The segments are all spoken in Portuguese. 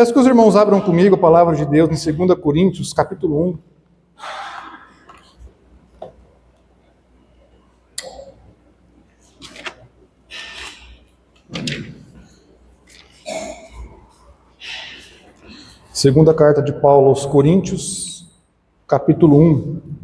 Peço que os irmãos abram comigo a palavra de Deus em 2 Coríntios, capítulo 1. Segunda carta de Paulo aos Coríntios, capítulo 1.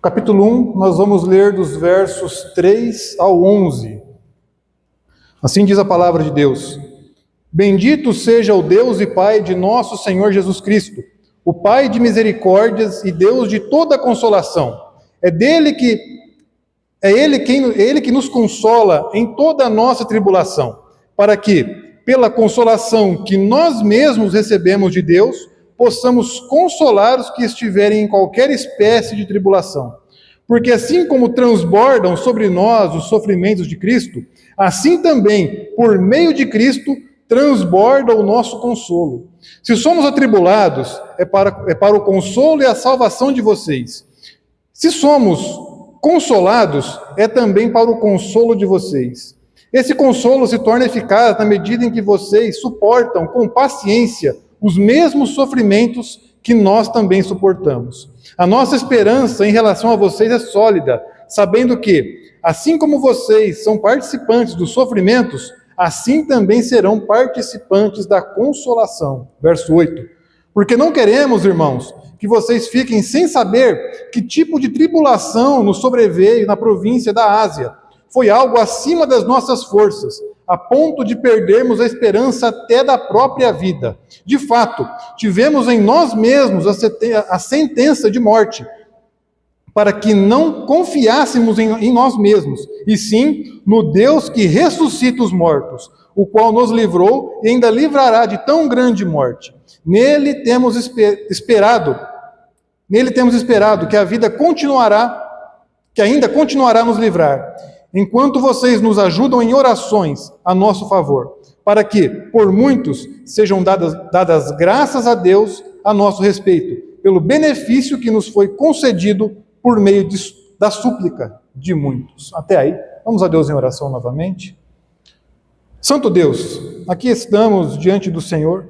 Capítulo 1, nós vamos ler dos versos 3 ao 11. Assim diz a palavra de Deus: Bendito seja o Deus e Pai de nosso Senhor Jesus Cristo, o Pai de misericórdias e Deus de toda consolação. É Ele que nos consola em toda a nossa tribulação, para que, pela consolação que nós mesmos recebemos de Deus, possamos consolar os que estiverem em qualquer espécie de tribulação. Porque assim como transbordam sobre nós os sofrimentos de Cristo, assim também, por meio de Cristo, transborda o nosso consolo. Se somos atribulados, é para o consolo e a salvação de vocês. Se somos consolados, é também para o consolo de vocês. Esse consolo se torna eficaz na medida em que vocês suportam com paciência os mesmos sofrimentos que nós também suportamos. A nossa esperança em relação a vocês é sólida, sabendo que, assim como vocês são participantes dos sofrimentos, assim também serão participantes da consolação. Verso 8. Porque não queremos, irmãos, que vocês fiquem sem saber que tipo de tribulação nos sobreveio na província da Ásia. Foi algo acima das nossas forças, a ponto de perdermos a esperança até da própria vida. De fato, tivemos em nós mesmos a sentença de morte, para que não confiássemos em nós mesmos, e sim no Deus que ressuscita os mortos, o qual nos livrou e ainda livrará de tão grande morte. Nele temos esperado que a vida ainda continuará a nos livrar, enquanto vocês nos ajudam em orações a nosso favor, para que, por muitos, sejam dadas graças a Deus a nosso respeito, pelo benefício que nos foi concedido por meio da súplica de muitos. Até aí, vamos a Deus em oração novamente. Santo Deus, aqui estamos diante do Senhor.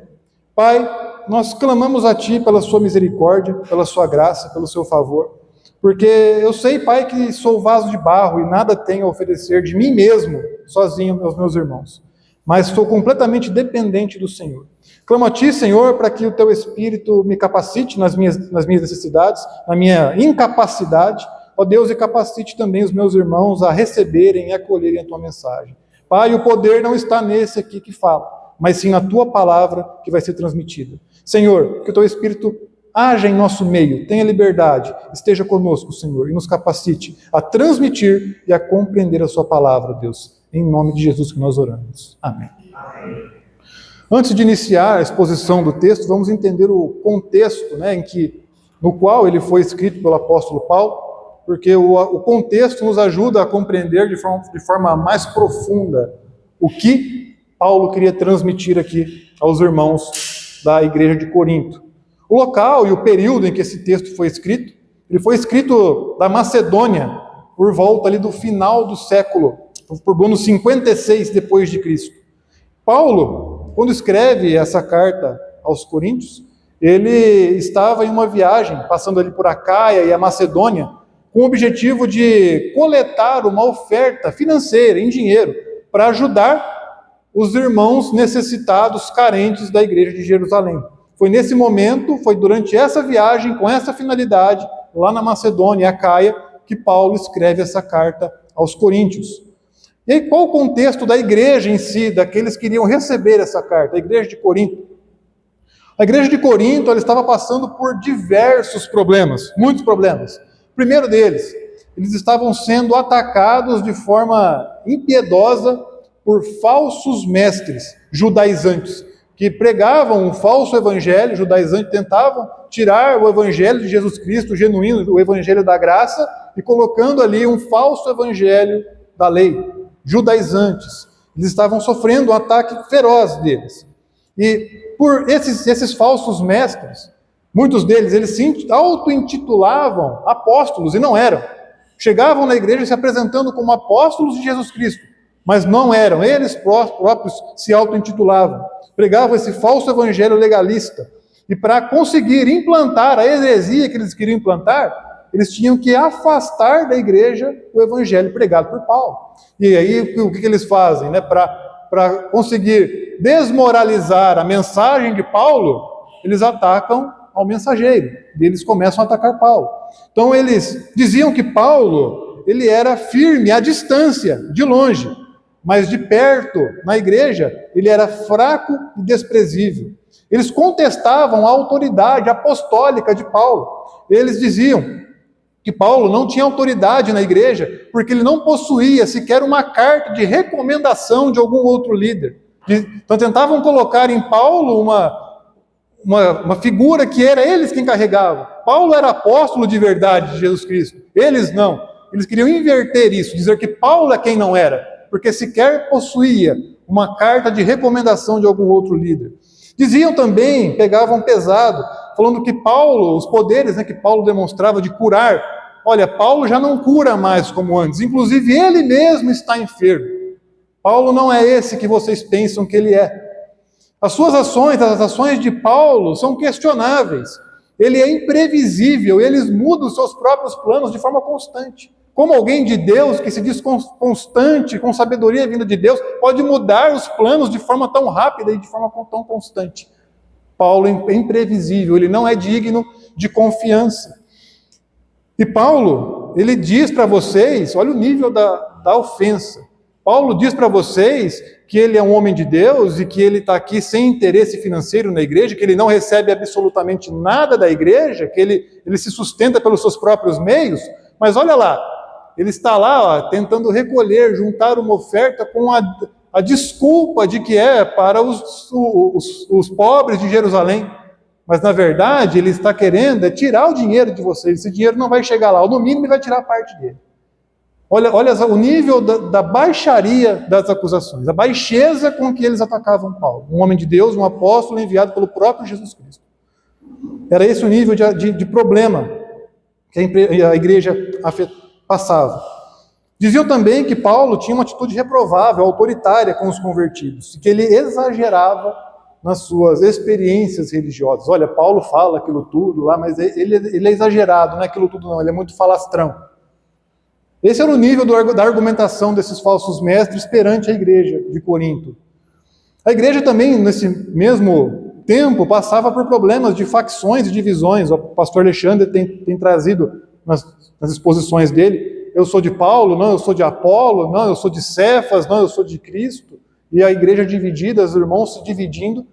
Pai, nós clamamos a Ti pela Sua misericórdia, pela Sua graça, pelo Seu favor, porque eu sei, Pai, que sou vaso de barro e nada tenho a oferecer de mim mesmo, sozinho, aos meus irmãos, mas estou completamente dependente do Senhor. Clamo a Ti, Senhor, para que o Teu Espírito me capacite nas minhas necessidades, na minha incapacidade, ó Deus, e capacite também os meus irmãos a receberem e acolherem a Tua mensagem. Pai, o poder não está nesse aqui que fala, mas sim na Tua palavra que vai ser transmitida. Senhor, que o Teu Espírito haja em nosso meio, tenha liberdade, esteja conosco, Senhor, e nos capacite a transmitir e a compreender a Sua palavra, Deus. Em nome de Jesus que nós oramos. Amém. Amém. Antes de iniciar a exposição do texto, vamos entender o contexto, no qual ele foi escrito pelo apóstolo Paulo, porque o contexto nos ajuda a compreender de forma mais profunda o que Paulo queria transmitir aqui aos irmãos da igreja de Corinto. O local e o período em que esse texto foi escrito, ele foi escrito da Macedônia, por volta ali do final do século, por ano 56 depois de Cristo. Paulo, quando escreve essa carta aos Coríntios, ele estava em uma viagem, passando ali por Acaia e a Macedônia, com o objetivo de coletar uma oferta financeira, em dinheiro, para ajudar os irmãos necessitados, carentes da igreja de Jerusalém. Foi nesse momento, foi durante essa viagem, com essa finalidade, lá na Macedônia, Acaia, que Paulo escreve essa carta aos Coríntios. E aí, qual o contexto da igreja em si, daqueles que iriam receber essa carta, a igreja de Corinto? A igreja de Corinto, ela estava passando por diversos problemas, muitos problemas. O primeiro deles, eles estavam sendo atacados de forma impiedosa por falsos mestres judaizantes, que pregavam um falso evangelho judaizante, tentavam tirar o evangelho de Jesus Cristo, o genuíno, o evangelho da graça, e colocando ali um falso evangelho da lei, judaizantes. Eles estavam sofrendo um ataque feroz deles. E por esses falsos mestres, muitos deles, eles se auto-intitulavam apóstolos e não eram. Chegavam na igreja se apresentando como apóstolos de Jesus Cristo, mas não eram. Eles próprios se auto-intitulavam. Pregavam esse falso evangelho legalista. E para conseguir implantar a heresia que eles queriam implantar, eles tinham que afastar da igreja o evangelho pregado por Paulo. E aí, o que eles fazem? Né? Para conseguir desmoralizar a mensagem de Paulo, eles atacam ao mensageiro, e eles começam a atacar Paulo. Então eles diziam que Paulo, ele era firme à distância, de longe, mas de perto, na igreja, ele era fraco e desprezível. Eles contestavam a autoridade apostólica de Paulo. Eles diziam que Paulo não tinha autoridade na igreja, porque ele não possuía sequer uma carta de recomendação de algum outro líder. Então tentavam colocar em Paulo uma figura que era eles quem carregavam. Paulo era apóstolo de verdade de Jesus Cristo. Eles não. Eles queriam inverter isso, dizer que Paulo é quem não era, porque sequer possuía uma carta de recomendação de algum outro líder. Diziam também, pegavam pesado, falando que Paulo, os poderes que Paulo demonstrava de curar, olha, Paulo já não cura mais como antes, inclusive ele mesmo está enfermo. Paulo não é esse que vocês pensam que ele é. As suas ações, as ações de Paulo são questionáveis. Ele é imprevisível, eles mudam os seus próprios planos de forma constante. Como alguém de Deus, que se diz constante, com sabedoria vinda de Deus, pode mudar os planos de forma tão rápida e de forma tão constante? Paulo é imprevisível, ele não é digno de confiança. E Paulo, ele diz para vocês, olha o nível da ofensa. Paulo diz para vocês que ele é um homem de Deus e que ele está aqui sem interesse financeiro na igreja, que ele não recebe absolutamente nada da igreja, que ele se sustenta pelos seus próprios meios, mas olha lá, ele está lá tentando recolher, juntar uma oferta com a desculpa de que é para os pobres de Jerusalém. Mas na verdade ele está querendo tirar o dinheiro de vocês, esse dinheiro não vai chegar lá, ou no mínimo ele vai tirar a parte dele. Olha o nível da baixaria das acusações, a baixeza com que eles atacavam Paulo, um homem de Deus, um apóstolo enviado pelo próprio Jesus Cristo. Era esse o nível de problema que a igreja passava. Diziam também que Paulo tinha uma atitude reprovável, autoritária com os convertidos, que ele exagerava nas suas experiências religiosas. Olha, Paulo fala aquilo tudo lá, mas ele é exagerado, não é aquilo tudo não, ele é muito falastrão. Esse era o nível da argumentação desses falsos mestres perante a igreja de Corinto. A igreja também, nesse mesmo tempo, passava por problemas de facções e divisões. O pastor Alexandre tem trazido nas exposições dele, eu sou de Paulo, não, eu sou de Apolo, não, eu sou de Cefas, não, eu sou de Cristo. E a igreja dividida, os irmãos se dividindo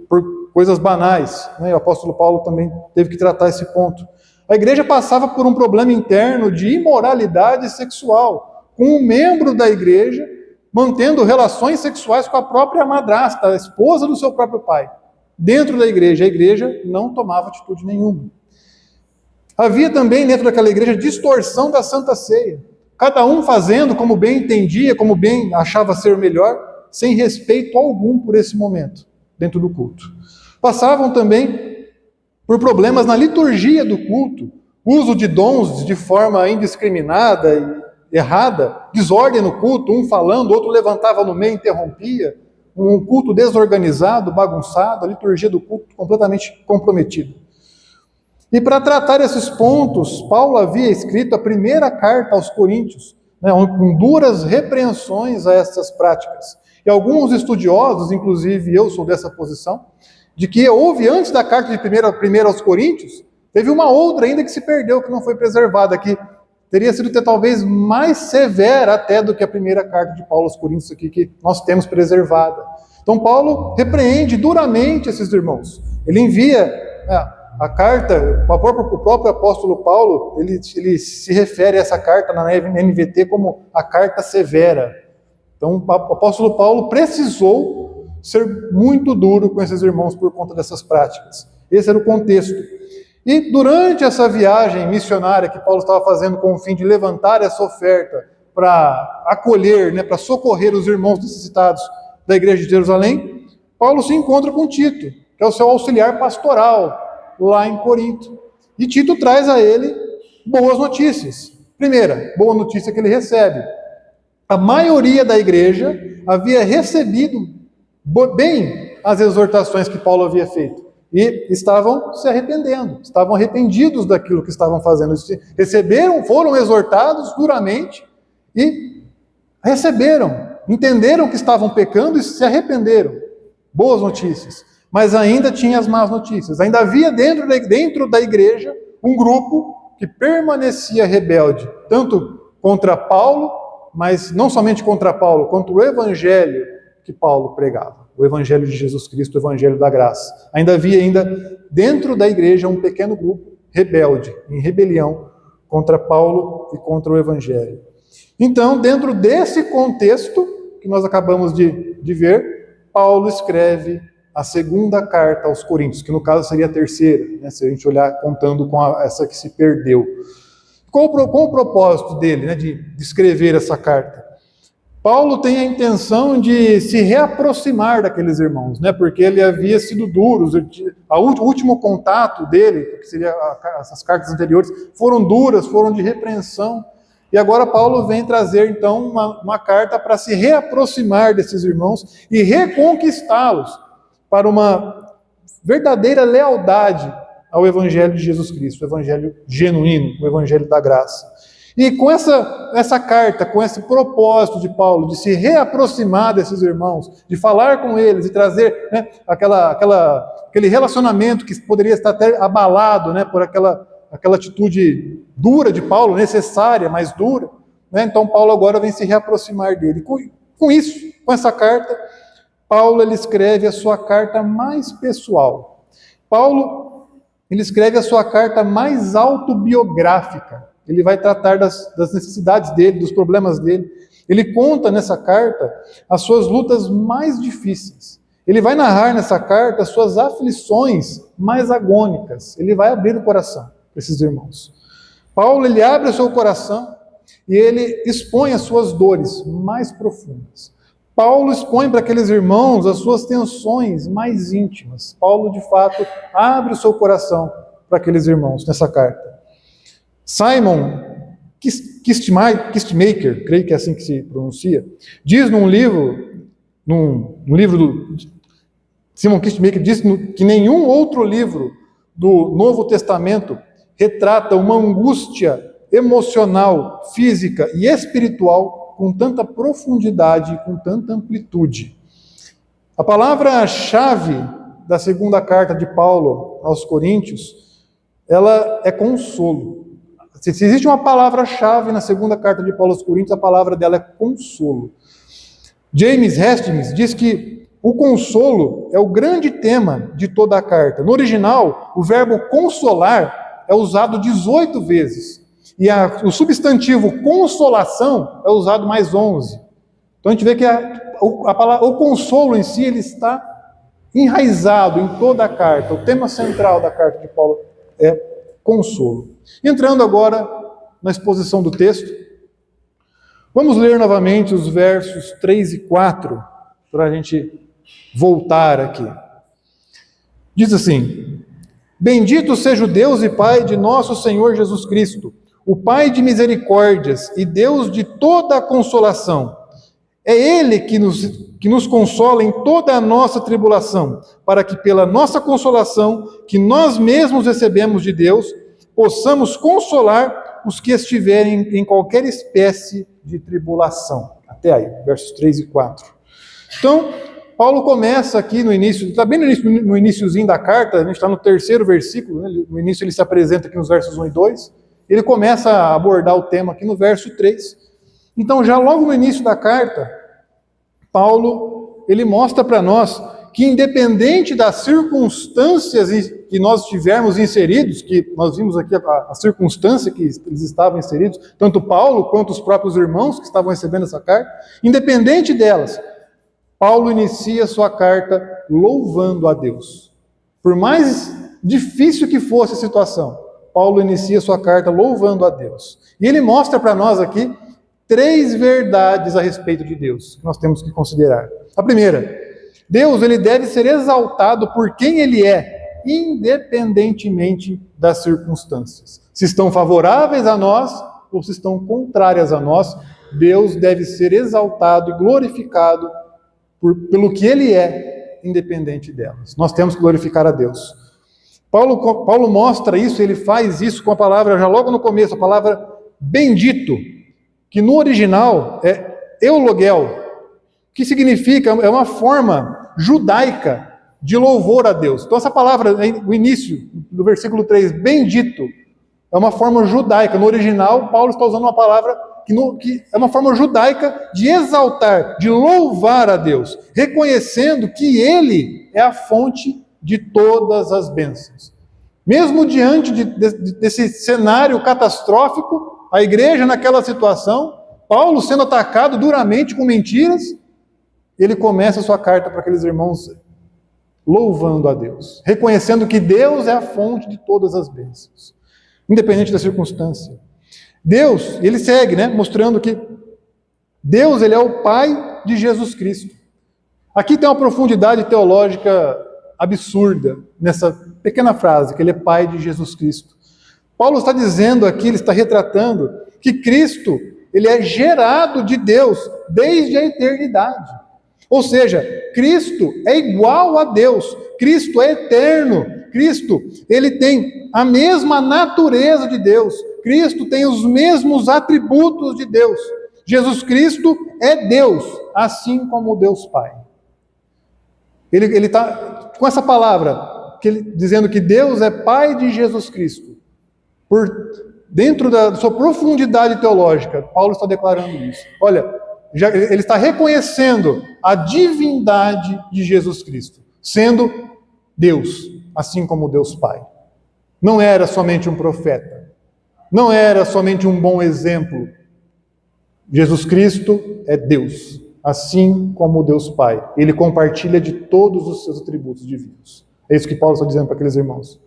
por coisas banais. O apóstolo Paulo também teve que tratar esse ponto. A igreja passava por um problema interno de imoralidade sexual, com um membro da igreja mantendo relações sexuais com a própria madrasta, a esposa do seu próprio pai. Dentro da igreja, a igreja não tomava atitude nenhuma. Havia também dentro daquela igreja distorção da Santa Ceia. Cada um fazendo como bem entendia, como bem achava ser melhor, sem respeito algum por esse momento, dentro do culto. Passavam também por problemas na liturgia do culto, uso de dons de forma indiscriminada e errada, desordem no culto, um falando, outro levantava no meio e interrompia, um culto desorganizado, bagunçado, a liturgia do culto completamente comprometida. E para tratar esses pontos, Paulo havia escrito a primeira carta aos Coríntios, com duras repreensões a essas práticas. E alguns estudiosos, inclusive eu sou dessa posição, de que houve antes da carta de 1 aos Coríntios, teve uma outra ainda que se perdeu, que não foi preservada, que teria sido talvez mais severa até do que a primeira carta de Paulo aos Coríntios aqui, que nós temos preservada. Então Paulo repreende duramente esses irmãos. Ele envia a carta, o próprio apóstolo Paulo, ele se refere a essa carta na NVT como a carta severa. Então o apóstolo Paulo precisou ser muito duro com esses irmãos por conta dessas práticas. Esse era o contexto. E durante essa viagem missionária que Paulo estava fazendo com o fim de levantar essa oferta para acolher, para socorrer os irmãos necessitados da igreja de Jerusalém, Paulo se encontra com Tito, que é o seu auxiliar pastoral lá em Corinto. E Tito traz a ele boas notícias. Primeira, boa notícia que ele recebe: a maioria da igreja havia recebido bem as exortações que Paulo havia feito e estavam se arrependendo, estavam arrependidos daquilo que estavam fazendo. Receberam, foram exortados duramente e receberam, entenderam que estavam pecando e se arrependeram. Boas notícias. Mas ainda tinha as más notícias. Ainda havia dentro da igreja um grupo que permanecia rebelde, tanto contra Paulo, mas não somente contra Paulo, contra o evangelho que Paulo pregava, o evangelho de Jesus Cristo, o evangelho da graça. Ainda havia dentro da igreja um pequeno grupo rebelde, em rebelião contra Paulo e contra o evangelho. Então, dentro desse contexto que nós acabamos de ver, Paulo escreve a segunda carta aos Coríntios, que no caso seria a terceira, né, se a gente olhar contando com essa que se perdeu. Qual o propósito dele, né, de escrever essa carta? Paulo tem a intenção de se reaproximar daqueles irmãos, né, porque ele havia sido duro. O último contato dele, que seria essas cartas anteriores, foram duras, foram de repreensão. E agora Paulo vem trazer, então, uma carta para se reaproximar desses irmãos e reconquistá-los para uma verdadeira lealdade ao Evangelho de Jesus Cristo, o Evangelho genuíno, o Evangelho da graça. E com essa carta, com esse propósito de Paulo, de se reaproximar desses irmãos, de falar com eles e trazer, né, aquele relacionamento que poderia estar até abalado, né, por aquela atitude dura de Paulo, necessária, mas dura, né? Então Paulo agora vem se reaproximar dele. Com isso, com essa carta, Paulo ele escreve a sua carta mais pessoal. Paulo ele escreve a sua carta mais autobiográfica. Ele vai tratar das necessidades dele, dos problemas dele. Ele conta nessa carta as suas lutas mais difíceis. Ele vai narrar nessa carta as suas aflições mais agônicas. Ele vai abrir o coração para esses irmãos. Paulo ele abre o seu coração e ele expõe as suas dores mais profundas. Paulo expõe para aqueles irmãos as suas tensões mais íntimas. Paulo, de fato, abre o seu coração para aqueles irmãos nessa carta. Simon Kistemaker, creio que é assim que se pronuncia, diz num livro do Simon Kistemaker, diz que nenhum outro livro do Novo Testamento retrata uma angústia emocional, física e espiritual com tanta profundidade e com tanta amplitude. A palavra-chave da segunda carta de Paulo aos Coríntios, ela é consolo. Se existe uma palavra-chave na segunda carta de Paulo aos Coríntios, a palavra dela é consolo. James Hastings diz que o consolo é o grande tema de toda a carta. No original, o verbo consolar é usado 18 vezes. E o substantivo consolação é usado mais 11. Então a gente vê que o consolo em si ele está enraizado em toda a carta. O tema central da carta de Paulo é consolo. Entrando agora na exposição do texto, vamos ler novamente os versos 3 e 4, para a gente voltar aqui. Diz assim: Bendito seja o Deus e Pai de nosso Senhor Jesus Cristo, o Pai de misericórdias e Deus de toda a consolação. É Ele que nos consola em toda a nossa tribulação, para que pela nossa consolação, que nós mesmos recebemos de Deus, possamos consolar os que estiverem em qualquer espécie de tribulação. Até aí, versos 3 e 4. Então, Paulo começa aqui no início, está bem no iniciozinho da carta, a gente está no terceiro versículo, né? No início ele se apresenta aqui nos versos 1 e 2, ele começa a abordar o tema aqui no verso 3. Então, já logo no início da carta, Paulo, ele mostra para nós que independente das circunstâncias que nós estivermos inseridos, que nós vimos aqui a circunstância que eles estavam inseridos, tanto Paulo quanto os próprios irmãos que estavam recebendo essa carta, independente delas, Paulo inicia sua carta louvando a Deus. Por mais difícil que fosse a situação, Paulo inicia sua carta louvando a Deus. E ele mostra para nós aqui 3 verdades a respeito de Deus que nós temos que considerar. A primeira, Deus, ele deve ser exaltado por quem ele é, independentemente das circunstâncias. Se estão favoráveis a nós ou se estão contrárias a nós, Deus deve ser exaltado e glorificado pelo que ele é, independente delas. Nós temos que glorificar a Deus. Paulo mostra isso, ele faz isso com a palavra, já logo no começo, a palavra bendito, que no original é eulogel, que significa, é uma forma judaica de louvor a Deus. Então essa palavra, o início do versículo 3, bendito, é uma forma judaica. No original, Paulo está usando uma palavra que é uma forma judaica de exaltar, de louvar a Deus, reconhecendo que ele é a fonte de todas as bênçãos. Mesmo diante desse cenário catastrófico, a igreja naquela situação, Paulo sendo atacado duramente com mentiras, ele começa a sua carta para aqueles irmãos louvando a Deus, reconhecendo que Deus é a fonte de todas as bênçãos, independente da circunstância. Deus, ele segue, mostrando que Deus, ele é o Pai de Jesus Cristo. Aqui tem uma profundidade teológica absurda nessa pequena frase, que ele é Pai de Jesus Cristo. Paulo está dizendo aqui, ele está retratando que Cristo, ele é gerado de Deus desde a eternidade. Ou seja, Cristo é igual a Deus, Cristo é eterno, Cristo, ele tem a mesma natureza de Deus, Cristo tem os mesmos atributos de Deus. Jesus Cristo é Deus, assim como Deus Pai. Ele está com essa palavra, dizendo que Deus é Pai de Jesus Cristo. Dentro da sua profundidade teológica, Paulo está declarando isso. Olha, ele está reconhecendo a divindade de Jesus Cristo, sendo Deus, assim como Deus Pai. Não era somente um profeta, não era somente um bom exemplo. Jesus Cristo é Deus, assim como Deus Pai. Ele compartilha de todos os seus atributos divinos. É isso que Paulo está dizendo para aqueles irmãos.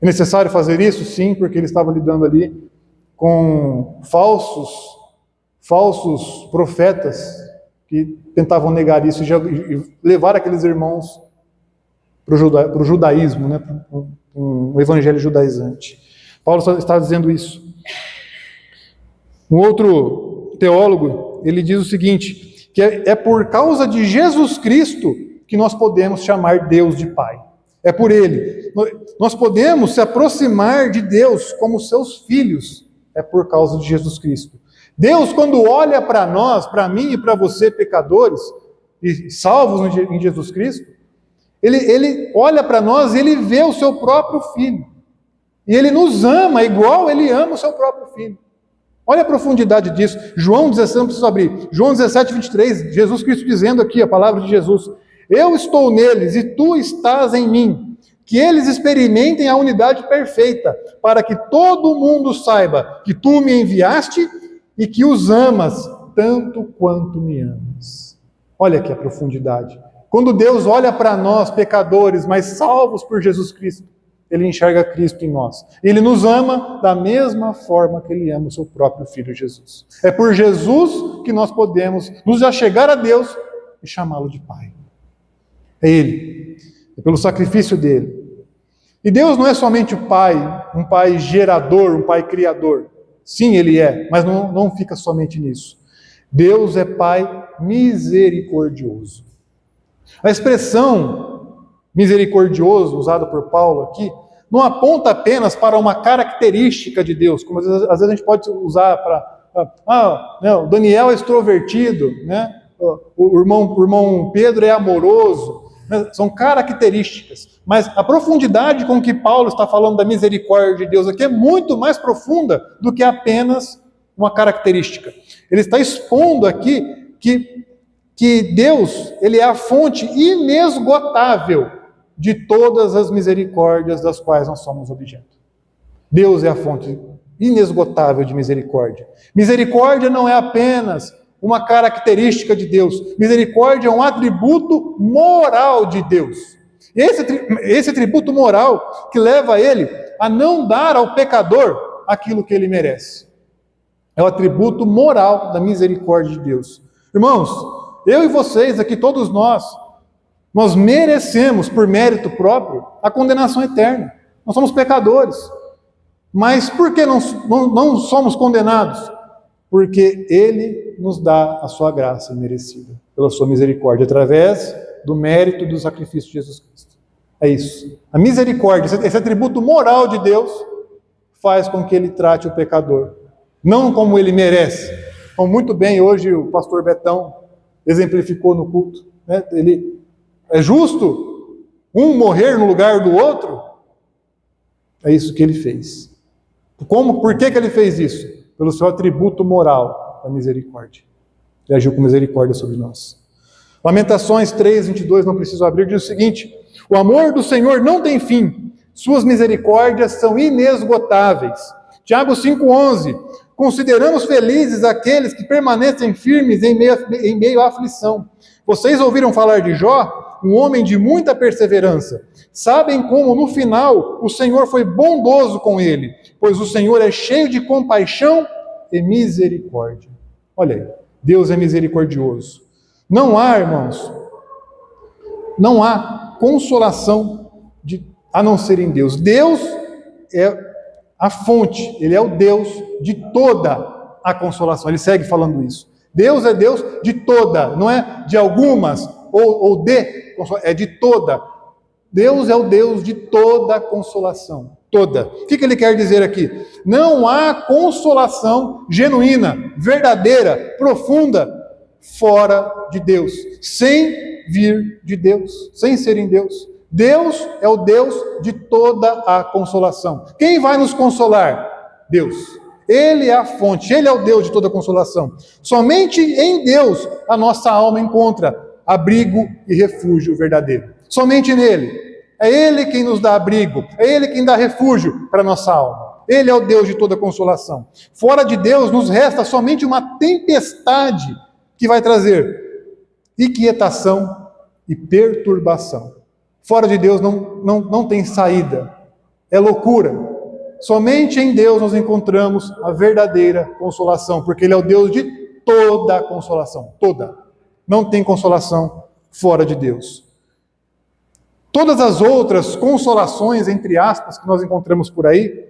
É necessário fazer isso? Sim, porque ele estava lidando ali com falsos profetas que tentavam negar isso e levar aqueles irmãos para o judaísmo, para um evangelho judaizante. Paulo está dizendo isso. Um outro teólogo, ele diz o seguinte, que é por causa de Jesus Cristo que nós podemos chamar Deus de Pai. É por Ele. Nós podemos se aproximar de Deus como seus filhos. É por causa de Jesus Cristo. Deus, quando olha para nós, para mim e para você, pecadores, e salvos em Jesus Cristo, Ele olha para nós e Ele vê o seu próprio Filho. E Ele nos ama igual Ele ama o seu próprio Filho. Olha a profundidade disso. João 17, não preciso abrir. João 17, 23, Jesus Cristo dizendo aqui, a palavra de Jesus: eu estou neles e tu estás em mim. Que eles experimentem a unidade perfeita, para que todo mundo saiba que tu me enviaste e que os amas tanto quanto me amas. Olha aqui a profundidade. Quando Deus olha para nós, pecadores, mas salvos por Jesus Cristo, Ele enxerga Cristo em nós. Ele nos ama da mesma forma que Ele ama o seu próprio Filho Jesus. É por Jesus que nós podemos nos achegar a Deus e chamá-lo de Pai. É Ele. É pelo sacrifício dele. E Deus não é somente o Pai, um Pai gerador, um Pai criador. Sim, Ele é, mas não fica somente nisso. Deus é Pai misericordioso. A expressão misericordioso, usada por Paulo aqui, não aponta apenas para uma característica de Deus, como às vezes a gente pode usar para... o Daniel é extrovertido, o irmão Pedro é amoroso. São características, mas a profundidade com que Paulo está falando da misericórdia de Deus aqui é muito mais profunda do que apenas uma característica. Ele está expondo aqui que Deus, Ele é a fonte inesgotável de todas as misericórdias das quais nós somos objeto. Deus é a fonte inesgotável de misericórdia. Misericórdia não é apenas uma característica de Deus. Misericórdia é um atributo moral de Deus. E esse atributo moral que leva ele a não dar ao pecador aquilo que ele merece. É o atributo moral da misericórdia de Deus. Irmãos, eu e vocês aqui, todos nós, Nós merecemos, por mérito próprio, a condenação eterna. Nós somos pecadores. Mas por que não somos condenados? Porque Ele nos dá a sua graça merecida, pela sua misericórdia, através do mérito do sacrifício de Jesus Cristo. É isso. A misericórdia, esse atributo moral de Deus, faz com que Ele trate o pecador, não como ele merece. Como muito bem hoje o pastor Betão exemplificou no culto. Né? Ele é justo um morrer no lugar do outro? É isso que Ele fez. Por que Ele fez isso? Pelo seu atributo moral da misericórdia. Ele agiu com misericórdia sobre nós. Lamentações 3:22, não preciso abrir, diz o seguinte: o amor do Senhor não tem fim, suas misericórdias são inesgotáveis. Tiago 5:11, consideramos felizes aqueles que permanecem firmes em meio à aflição. Vocês ouviram falar de Jó, um homem de muita perseverança. Sabem como, no final, o Senhor foi bondoso com ele, pois o Senhor é cheio de compaixão e misericórdia. Olha aí, Deus é misericordioso. Não há, irmãos, não há consolação a não ser em Deus. Deus é a fonte, Ele é o Deus de toda a consolação. Ele segue falando isso. Deus é Deus de toda, não é de algumas ou é de toda. Deus é o Deus de toda a consolação, toda. O que Ele quer dizer aqui? Não há consolação genuína, verdadeira, profunda, fora de Deus, sem vir de Deus, sem ser em Deus. Deus é o Deus de toda a consolação. Quem vai nos consolar? Deus. Ele é a fonte, Ele é o Deus de toda a consolação. Somente em Deus a nossa alma encontra abrigo e refúgio verdadeiro. Somente nele. É Ele quem nos dá abrigo, é Ele quem dá refúgio para a nossa alma. Ele é o Deus de toda a consolação. Fora de Deus nos resta somente uma tempestade que vai trazer inquietação e perturbação. Fora de Deus não tem saída. É loucura. Somente em Deus nós encontramos a verdadeira consolação, porque Ele é o Deus de toda a consolação. Toda. Não tem consolação fora de Deus. Todas as outras consolações, entre aspas, que nós encontramos por aí,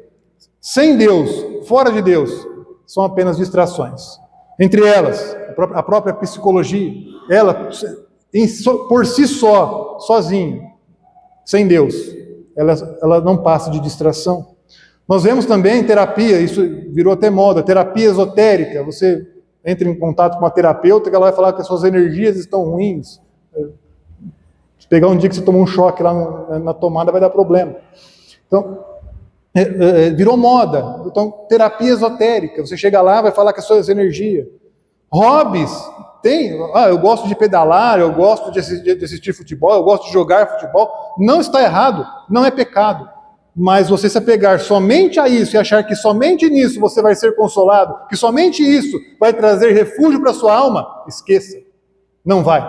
sem Deus, fora de Deus, são apenas distrações. Entre elas, a própria psicologia, ela, por si só, sozinha, sem Deus, ela não passa de distração. Nós vemos também terapia, isso virou até moda, terapia esotérica. Você entra em contato com uma terapeuta que ela vai falar que as suas energias estão ruins. Se pegar um dia que você tomou um choque lá na tomada, vai dar problema. Então, virou moda. Então, terapia esotérica. Você chega lá, vai falar que as suas energias. Hobbies, tem. Eu gosto de pedalar, eu gosto de assistir futebol, eu gosto de jogar futebol. Não está errado, não é pecado. Mas você se apegar somente a isso e achar que somente nisso você vai ser consolado, que somente isso vai trazer refúgio para a sua alma, esqueça. Não vai.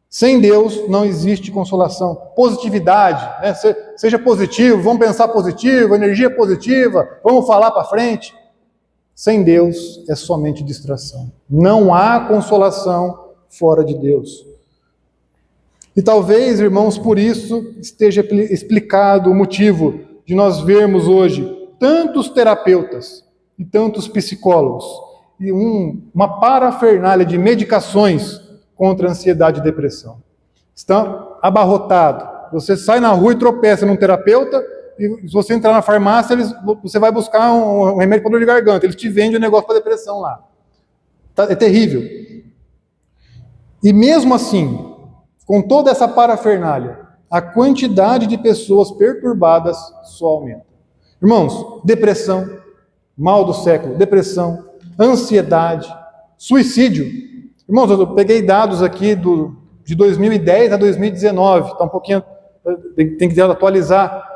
Sem Deus não existe consolação. Positividade, né? Seja positivo, vamos pensar positivo, energia positiva, vamos falar para frente. Sem Deus é somente distração. Não há consolação fora de Deus. E talvez, irmãos, por isso esteja explicado o motivo de nós vermos hoje tantos terapeutas e tantos psicólogos e uma parafernália de medicações contra a ansiedade e depressão. Está abarrotado. Você sai na rua e tropeça num terapeuta, e se você entrar na farmácia, você vai buscar um remédio para dor de garganta. Eles te vendem um negócio para depressão lá. É terrível. E mesmo assim, com toda essa parafernália, a quantidade de pessoas perturbadas só aumenta. Irmãos, depressão, mal do século, depressão, ansiedade, suicídio. Irmãos, eu peguei dados aqui de 2010 a 2019, está um pouquinho, tem que atualizar,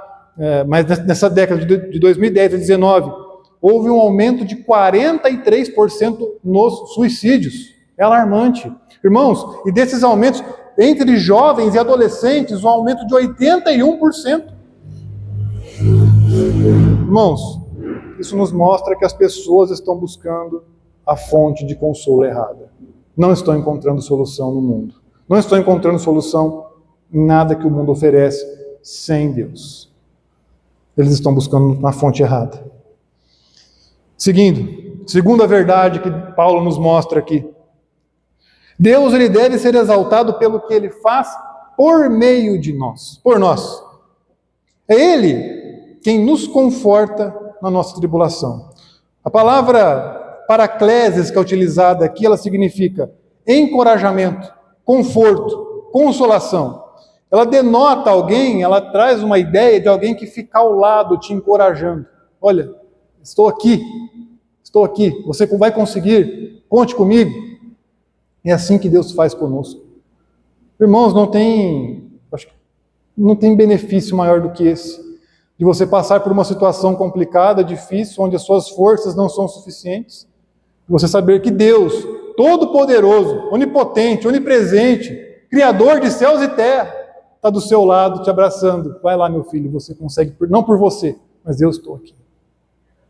mas nessa década de 2010 a 2019, houve um aumento de 43% nos suicídios. É alarmante. Irmãos, e desses aumentos, entre jovens e adolescentes, um aumento de 81%. Irmãos, isso nos mostra que as pessoas estão buscando a fonte de consolo errada. Não estão encontrando solução no mundo. Não estão encontrando solução em nada que o mundo oferece sem Deus. Eles estão buscando na fonte errada. Segunda verdade que Paulo nos mostra aqui. Deus, ele deve ser exaltado pelo que ele faz por meio de nós, por nós. É ele quem nos conforta na nossa tribulação. A palavra paracleses que é utilizada aqui, ela significa encorajamento, conforto, consolação. Ela denota alguém, ela traz uma ideia de alguém que fica ao lado, te encorajando. Olha, estou aqui, você vai conseguir, conte comigo. É assim que Deus faz conosco. Irmãos, não tem benefício maior do que esse, de você passar por uma situação complicada, difícil, onde as suas forças não são suficientes, e você saber que Deus, Todo-Poderoso, Onipotente, Onipresente, Criador de céus e terra, está do seu lado, te abraçando. Vai lá, meu filho, você consegue, não por você, mas eu estou aqui.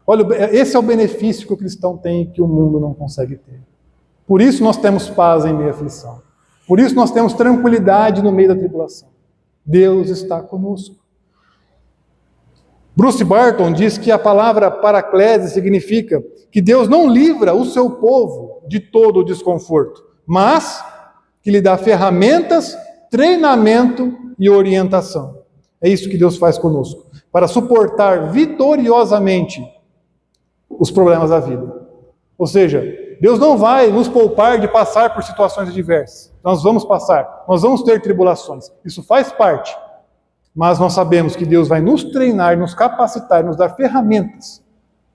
Olha, esse é o benefício que o cristão tem e que o mundo não consegue ter. Por isso nós temos paz em meio à aflição. Por isso nós temos tranquilidade no meio da tribulação. Deus está conosco. Bruce Barton diz que a palavra paraclese significa que Deus não livra o seu povo de todo o desconforto, mas que lhe dá ferramentas, treinamento e orientação. É isso que Deus faz conosco, para suportar vitoriosamente os problemas da vida. Ou seja, Deus não vai nos poupar de passar por situações adversas. Nós vamos passar, nós vamos ter tribulações. Isso faz parte. Mas nós sabemos que Deus vai nos treinar, nos capacitar, nos dar ferramentas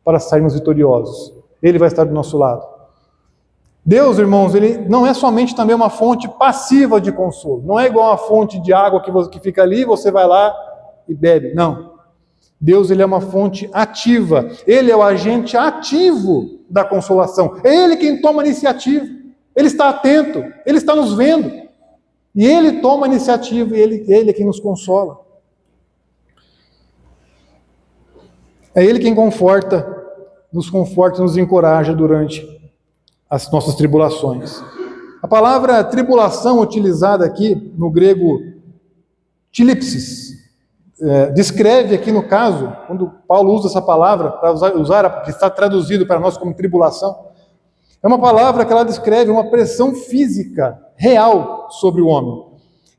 para sairmos vitoriosos. Ele vai estar do nosso lado. Deus, irmãos, ele não é somente também uma fonte passiva de consolo. Não é igual uma fonte de água que fica ali, você vai lá e bebe. Não. Deus, ele é uma fonte ativa. Ele é o agente ativo da consolação. É Ele quem toma a iniciativa. Ele está atento. Ele está nos vendo. E Ele toma a iniciativa e Ele é quem nos consola. É Ele quem nos conforta e nos encoraja durante as nossas tribulações. A palavra tribulação utilizada aqui no grego tilipsis, descreve aqui no caso, quando Paulo usa essa palavra, para usar, que está traduzido para nós como tribulação, é uma palavra que ela descreve uma pressão física real sobre o homem.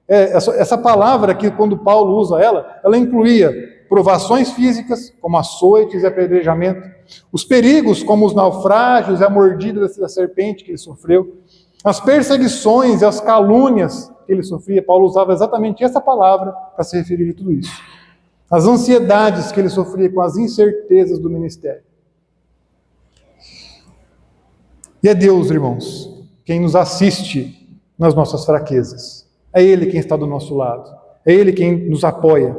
Essa palavra aqui, quando Paulo usa ela incluía provações físicas, como açoites e apedrejamento, os perigos, como os naufrágios e a mordida da serpente que ele sofreu, as perseguições e as calúnias que ele sofria. Paulo usava exatamente essa palavra para se referir a tudo isso. As ansiedades que ele sofria com as incertezas do ministério. E é Deus, irmãos, quem nos assiste nas nossas fraquezas. É Ele quem está do nosso lado. É Ele quem nos apoia.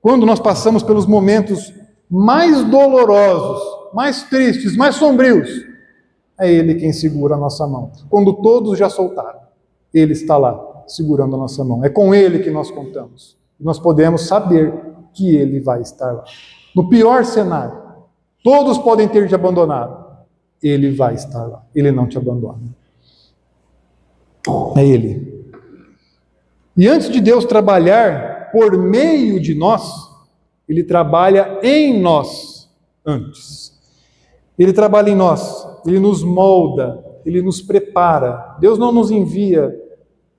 Quando nós passamos pelos momentos mais dolorosos, mais tristes, mais sombrios, é Ele quem segura a nossa mão. Quando todos já soltaram, Ele está lá, segurando a nossa mão. É com Ele que nós contamos. E nós podemos saber que Ele vai estar lá. No pior cenário, todos podem ter te abandonado. Ele vai estar lá. Ele não te abandona. É Ele. E antes de Deus trabalhar por meio de nós, Ele trabalha em nós antes. Ele trabalha em nós, Ele nos molda, Ele nos prepara. Deus não nos envia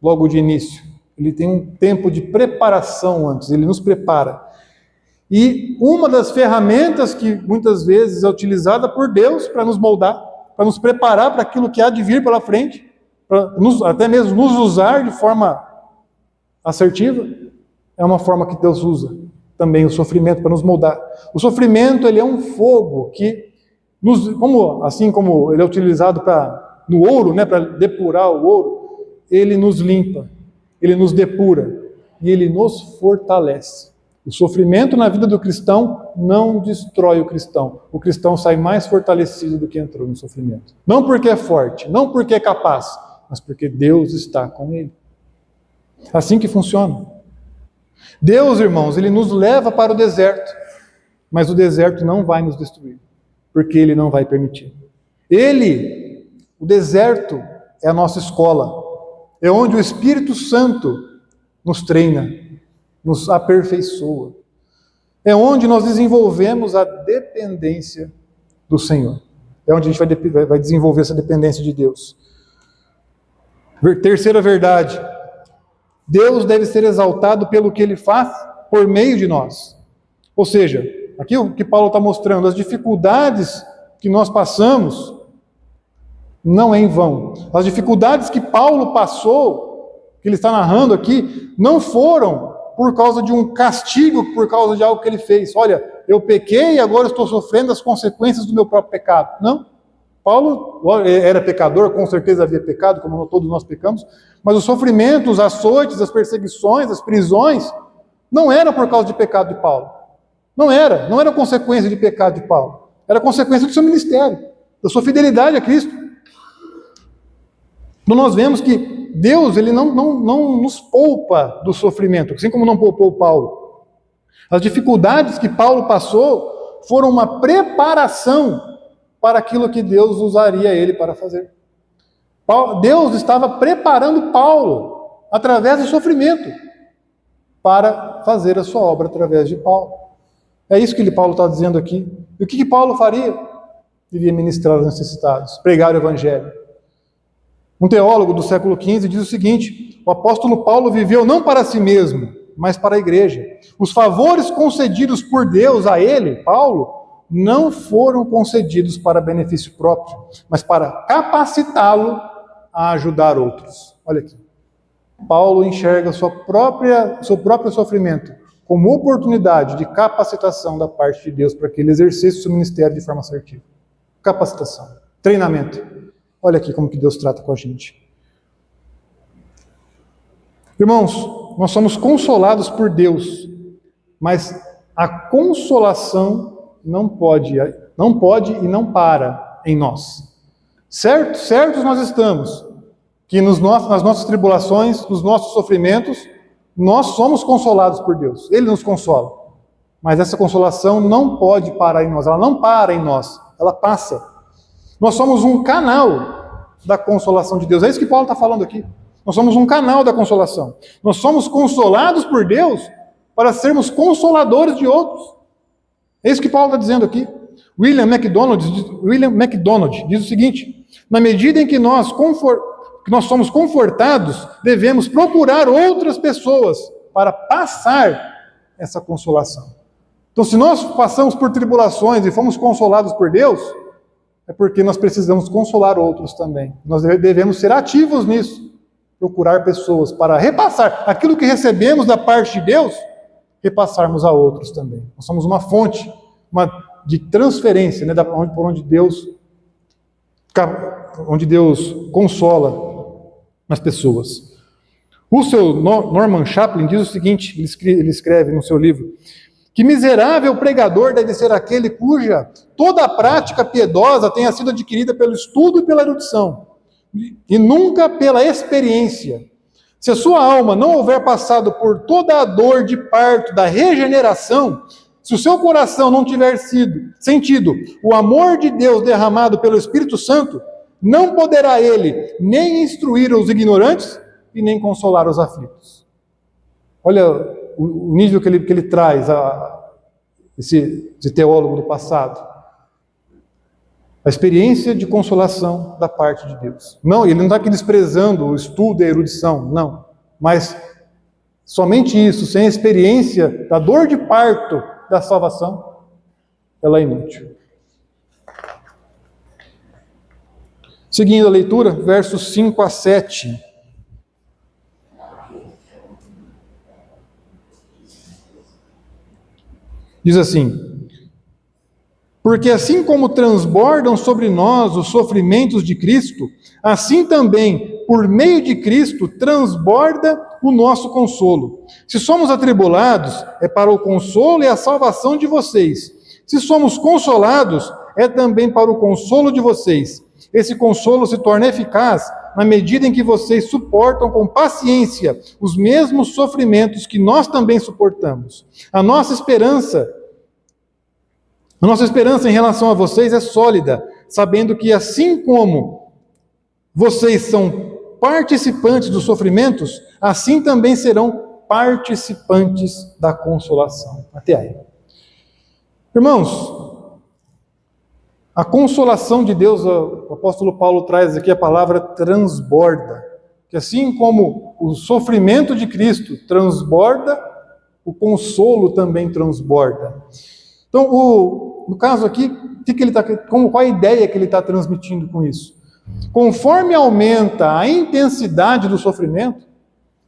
logo de início. Ele tem um tempo de preparação antes, Ele nos prepara. E uma das ferramentas que muitas vezes é utilizada por Deus para nos moldar, para nos preparar para aquilo que há de vir pela frente, para até mesmo nos usar de forma assertiva, é uma forma que Deus usa também o sofrimento para nos moldar. O sofrimento, ele é um fogo que, assim como ele é utilizado no ouro, para depurar o ouro, ele nos limpa, ele nos depura e ele nos fortalece. O sofrimento na vida do cristão não destrói o cristão. O cristão sai mais fortalecido do que entrou no sofrimento. Não porque é forte, não porque é capaz, mas porque Deus está com ele. Assim que funciona. Deus, irmãos, Ele nos leva para o deserto, mas o deserto não vai nos destruir, porque Ele não vai permitir. O deserto é a nossa escola, é onde o Espírito Santo nos treina, nos aperfeiçoa. É onde nós desenvolvemos a dependência do Senhor. É onde a gente vai desenvolver essa dependência de Deus. Terceira verdade. Deus deve ser exaltado pelo que Ele faz por meio de nós. Ou seja, aqui o que Paulo está mostrando, as dificuldades que nós passamos, não é em vão. As dificuldades que Paulo passou, que ele está narrando aqui, não foram por causa de um castigo, por causa de algo que ele fez. Olha, eu pequei e agora estou sofrendo as consequências do meu próprio pecado. Não. Paulo era pecador, com certeza havia pecado, como todos nós pecamos, mas os sofrimentos, os açoites, as perseguições, as prisões, não eram por causa de pecado de Paulo. Não era consequência de pecado de Paulo. Era consequência do seu ministério, da sua fidelidade a Cristo. Então nós vemos que Deus ele não nos poupa do sofrimento, assim como não poupou Paulo. As dificuldades que Paulo passou foram uma preparação para aquilo que Deus usaria ele para fazer. Deus estava preparando Paulo através do sofrimento para fazer a sua obra através de Paulo. É isso que Paulo está dizendo aqui. E o que Paulo faria? Iria ministrar aos necessitados, pregar o evangelho. Um teólogo do século XV diz o seguinte: o apóstolo Paulo viveu não para si mesmo, mas para a igreja. Os favores concedidos por Deus a ele, Paulo, não foram concedidos para benefício próprio, mas para capacitá-lo a ajudar outros. Olha aqui. Paulo enxerga seu próprio sofrimento como oportunidade de capacitação da parte de Deus para que ele exercesse o seu ministério de forma assertiva. Capacitação, treinamento. Olha aqui como que Deus trata com a gente. Irmãos, nós somos consolados por Deus, mas a consolação não pode e não para em nós. Certos nós estamos, que nas nossas tribulações, nos nossos sofrimentos, nós somos consolados por Deus. Ele nos consola. Mas essa consolação não pode parar em nós. Ela não para em nós. Ela passa. Nós somos um canal da consolação de Deus. É isso que Paulo está falando aqui. Nós somos um canal da consolação. Nós somos consolados por Deus para sermos consoladores de outros. É isso que Paulo está dizendo aqui. William MacDonald diz o seguinte: na medida em que nós somos confortados, devemos procurar outras pessoas para passar essa consolação. Então, se nós passamos por tribulações e fomos consolados por Deus, é porque nós precisamos consolar outros também. Nós devemos ser ativos nisso, procurar pessoas para repassar aquilo que recebemos da parte de Deus, repassarmos a outros também. Nós somos uma fonte de transferência, né, onde Deus consola as pessoas. Russell Norman Chaplin diz o seguinte, ele escreve no seu livro: que miserável pregador deve ser aquele cuja toda a prática piedosa tenha sido adquirida pelo estudo e pela erudição, e nunca pela experiência. Se a sua alma não houver passado por toda a dor de parto da regeneração, se o seu coração não tiver sentido o amor de Deus derramado pelo Espírito Santo, não poderá ele nem instruir os ignorantes e nem consolar os aflitos. Olha o nível que ele traz, esse teólogo do passado. A experiência de consolação da parte de Deus. Não, ele não está aqui desprezando o estudo e a erudição, não. Mas somente isso, sem a experiência da dor de parto da salvação, ela é inútil. Seguindo a leitura, versos 5 a 7. Diz assim: porque assim como transbordam sobre nós os sofrimentos de Cristo, assim também, por meio de Cristo, transborda o nosso consolo. Se somos atribulados, é para o consolo e a salvação de vocês. Se somos consolados, é também para o consolo de vocês. Esse consolo se torna eficaz na medida em que vocês suportam com paciência os mesmos sofrimentos que nós também suportamos. A nossa esperança em relação a vocês é sólida, sabendo que assim como vocês são participantes dos sofrimentos, assim também serão participantes da consolação. Até aí. Irmãos, a consolação de Deus, o apóstolo Paulo traz aqui a palavra transborda, que assim como o sofrimento de Cristo transborda, o consolo também transborda. Então, no caso aqui, qual a ideia que ele está transmitindo com isso? Conforme aumenta a intensidade do sofrimento,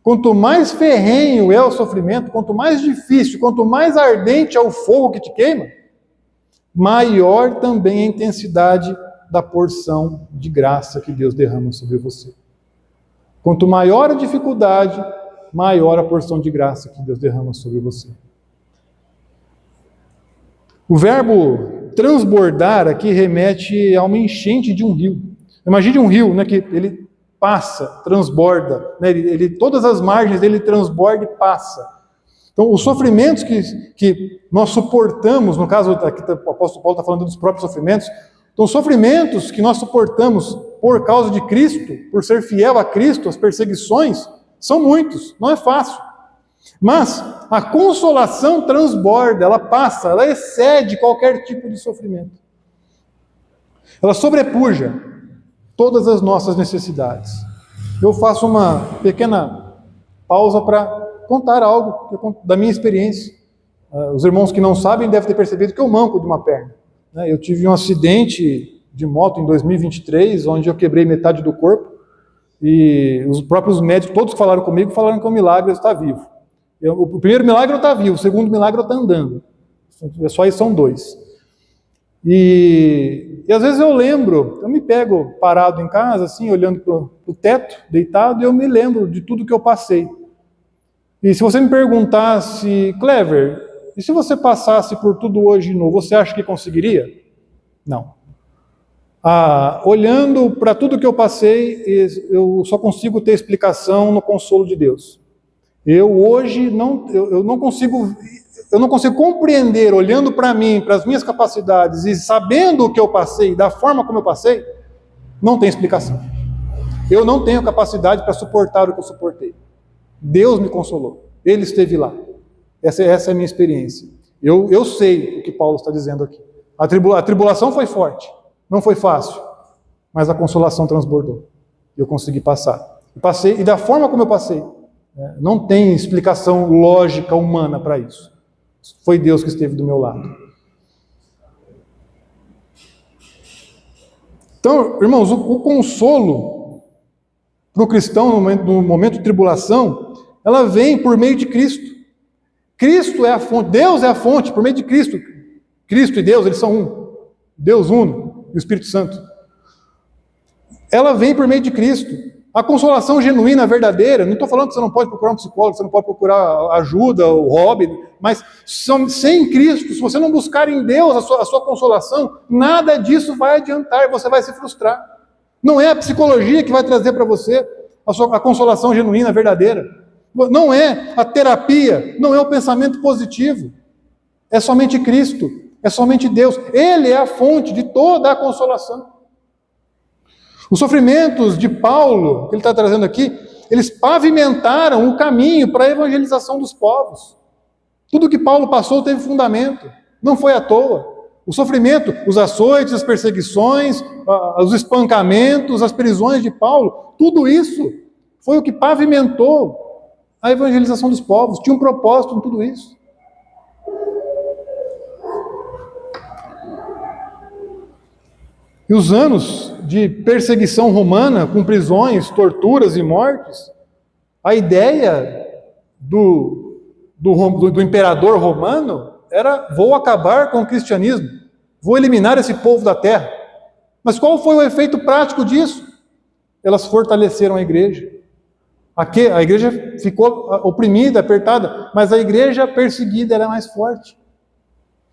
quanto mais ferrenho é o sofrimento, quanto mais difícil, quanto mais ardente é o fogo que te queima, maior também a intensidade da porção de graça que Deus derrama sobre você. Quanto maior a dificuldade, maior a porção de graça que Deus derrama sobre você. O verbo transbordar aqui remete a uma enchente de um rio. Imagine um rio, né, que ele passa, transborda, né, todas as margens dele transborda e passa. Então, os sofrimentos que nós suportamos, no caso, aqui o apóstolo Paulo está falando dos próprios sofrimentos, então, os sofrimentos que nós suportamos por causa de Cristo, por ser fiel a Cristo, as perseguições, são muitos, não é fácil. Mas a consolação transborda, ela passa, ela excede qualquer tipo de sofrimento. Ela sobrepuja todas as nossas necessidades. Eu faço uma pequena pausa para contar algo da minha experiência. Os irmãos que não sabem devem ter percebido que eu manco de uma perna. Eu tive um acidente de moto em 2023, onde eu quebrei metade do corpo, e os próprios médicos, todos que falaram comigo, falaram que é um milagre eu estar vivo. O primeiro milagre eu estar vivo, o segundo milagre eu estar andando. Só aí são 2. E às vezes eu lembro, eu me pego parado em casa, assim, olhando para o teto, deitado, e eu me lembro de tudo que eu passei. E se você me perguntasse, Clever, e se você passasse por tudo hoje de novo, você acha que conseguiria? Não. Olhando para tudo que eu passei, eu só consigo ter explicação no consolo de Deus. Eu hoje não consigo compreender, olhando para mim, para as minhas capacidades e sabendo o que eu passei, da forma como eu passei, não tem explicação. Eu não tenho capacidade para suportar o que eu suportei. Deus me consolou, Ele esteve lá. Essa é a minha experiência. Eu sei o que Paulo está dizendo aqui. A tribulação foi forte, não foi fácil, mas a consolação transbordou. Eu consegui passar. E da forma como eu passei, não tem explicação lógica humana para isso. Foi Deus que esteve do meu lado. Então, irmãos, o consolo para o cristão no momento de tribulação, ela vem por meio de Cristo. Cristo é a fonte, Deus é a fonte por meio de Cristo. Cristo e Deus, eles são um. Deus uno e o Espírito Santo. Ela vem por meio de Cristo. A consolação genuína, verdadeira, não estou falando que você não pode procurar um psicólogo, você não pode procurar ajuda, o hobby, mas sem Cristo, se você não buscar em Deus a sua consolação, nada disso vai adiantar, você vai se frustrar. Não é a psicologia que vai trazer para você a consolação genuína, verdadeira. Não é a terapia, não é o pensamento positivo. É somente Cristo, é somente Deus. Ele é a fonte de toda a consolação. Os sofrimentos de Paulo, que ele está trazendo aqui, eles pavimentaram o caminho para a evangelização dos povos. Tudo que Paulo passou teve fundamento, não foi à toa. O sofrimento, os açoites, as perseguições, os espancamentos, as prisões de Paulo, tudo isso foi o que pavimentou a evangelização dos povos. Tinha um propósito em tudo isso. E os anos de perseguição romana, com prisões, torturas e mortes, a ideia do imperador romano era: vou acabar com o cristianismo, vou eliminar esse povo da terra. Mas qual foi o efeito prático disso? Elas fortaleceram a igreja. A igreja ficou oprimida, apertada, mas a igreja perseguida era mais forte.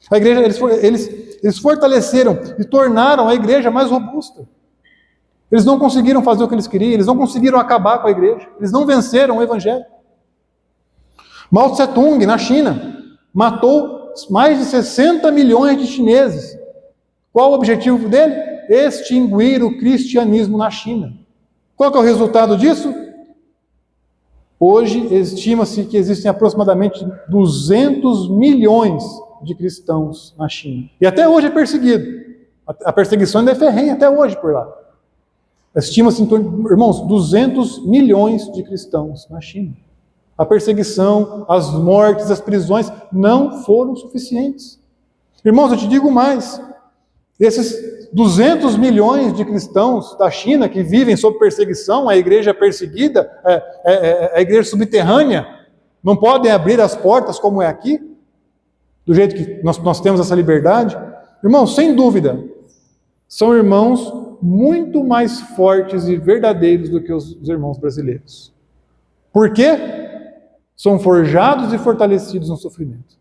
A igreja, eles fortaleceram e tornaram a igreja mais robusta. Eles não conseguiram fazer o que eles queriam, eles não conseguiram acabar com a igreja, eles não venceram o evangelho. Mao Tse-tung, na China, matou mais de 60 milhões de chineses. Qual o objetivo dele? Extinguir o cristianismo na China. Qual que é o resultado disso? Hoje, estima-se que existem aproximadamente 200 milhões de cristãos na China. E até hoje é perseguido. A perseguição ainda é ferrenha até hoje por lá. Estima-se, irmãos, 200 milhões de cristãos na China. A perseguição, as mortes, as prisões não foram suficientes. Irmãos, eu te digo mais. Esses 200 milhões de cristãos da China que vivem sob perseguição, a igreja perseguida, a igreja subterrânea, não podem abrir as portas como é aqui, do jeito que nós temos essa liberdade. Irmãos, sem dúvida, são irmãos muito mais fortes e verdadeiros do que os irmãos brasileiros. Por quê? São forjados e fortalecidos no sofrimento.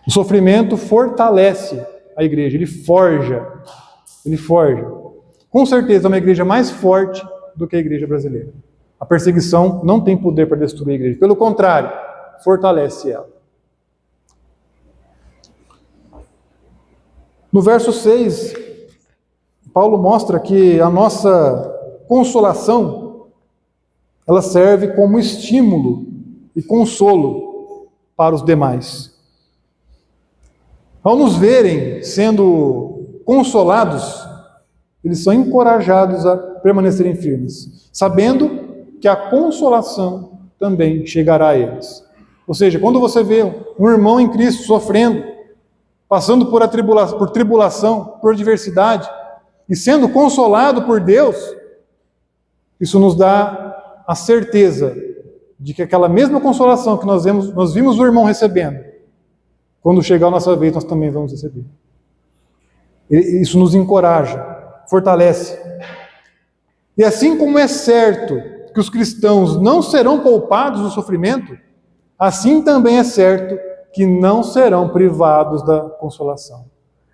O sofrimento fortalece a igreja, ele forja. Com certeza é uma igreja mais forte do que a igreja brasileira. A perseguição não tem poder para destruir a igreja, pelo contrário, fortalece ela. No verso 6, Paulo mostra que a nossa consolação, ela serve como estímulo e consolo para os demais. Ao nos verem sendo consolados, eles são encorajados a permanecerem firmes, sabendo que a consolação também chegará a eles. Ou seja, quando você vê um irmão em Cristo sofrendo, passando por tribulação, por adversidade, e sendo consolado por Deus, isso nos dá a certeza de que aquela mesma consolação que nós vimos o irmão recebendo, quando chegar a nossa vez, nós também vamos receber. Isso nos encoraja, fortalece. E assim como é certo que os cristãos não serão poupados do sofrimento, assim também é certo que não serão privados da consolação.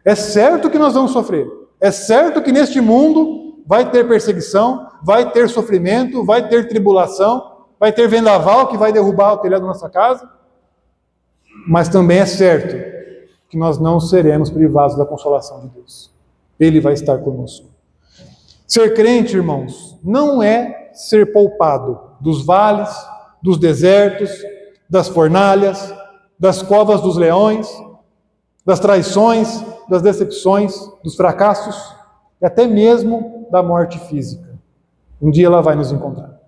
É certo que nós vamos sofrer. É certo que neste mundo vai ter perseguição, vai ter sofrimento, vai ter tribulação, vai ter vendaval que vai derrubar o telhado da nossa casa. Mas também é certo que nós não seremos privados da consolação de Deus. Ele vai estar conosco. Ser crente, irmãos, não é ser poupado dos vales, dos desertos, das fornalhas, das covas dos leões, das traições, das decepções, dos fracassos e até mesmo da morte física. Um dia ela vai nos encontrar.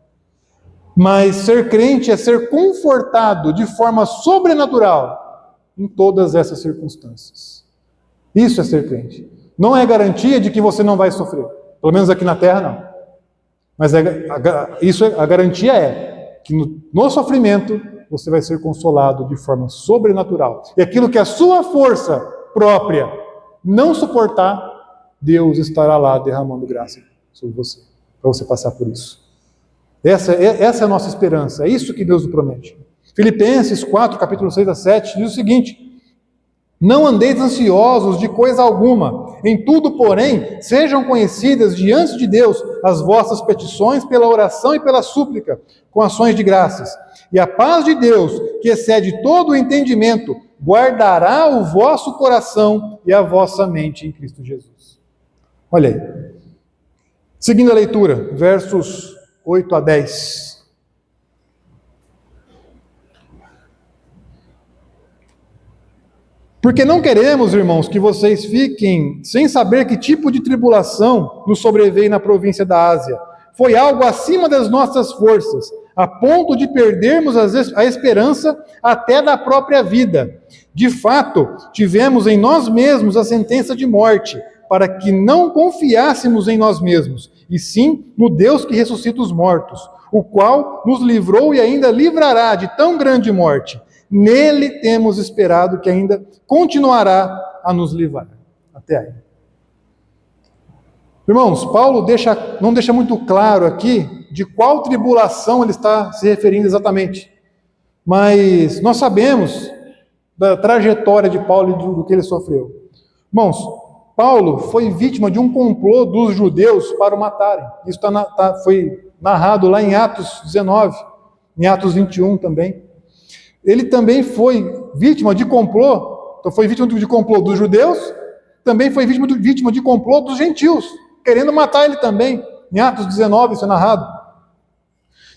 Mas ser crente é ser confortado de forma sobrenatural em todas essas circunstâncias. Isso é ser crente. Não é garantia de que você não vai sofrer. Pelo menos aqui na terra, não. Mas a garantia é que no sofrimento você vai ser consolado de forma sobrenatural. E aquilo que a sua força própria não suportar, Deus estará lá derramando graça sobre você, para você passar por isso. Essa é a nossa esperança, é isso que Deus nos promete. Filipenses 4, capítulo 6 a 7, diz o seguinte: não andeis ansiosos de coisa alguma, em tudo, porém, sejam conhecidas diante de Deus as vossas petições pela oração e pela súplica, com ações de graças. E a paz de Deus, que excede todo o entendimento, guardará o vosso coração e a vossa mente em Cristo Jesus. Olha aí. Seguindo a leitura, versos 8 a 10. Porque não queremos, irmãos, que vocês fiquem sem saber que tipo de tribulação nos sobreveio na província da Ásia. Foi algo acima das nossas forças, a ponto de perdermos a esperança até da própria vida. De fato, tivemos em nós mesmos a sentença de morte, para que não confiássemos em nós mesmos, e sim no Deus que ressuscita os mortos, o qual nos livrou e ainda livrará de tão grande morte. Nele temos esperado que ainda continuará a nos livrar. Até aí. Irmãos, Paulo não deixa muito claro aqui de qual tribulação ele está se referindo exatamente. Mas nós sabemos da trajetória de Paulo e do que ele sofreu. Irmãos, Paulo foi vítima de um complô dos judeus para o matarem. Isso foi narrado lá em Atos 19, em Atos 21 também. Ele também foi vítima de complô, então foi vítima de complô dos judeus, também foi vítima de complô dos gentios, querendo matar ele também. Em Atos 19 isso é narrado.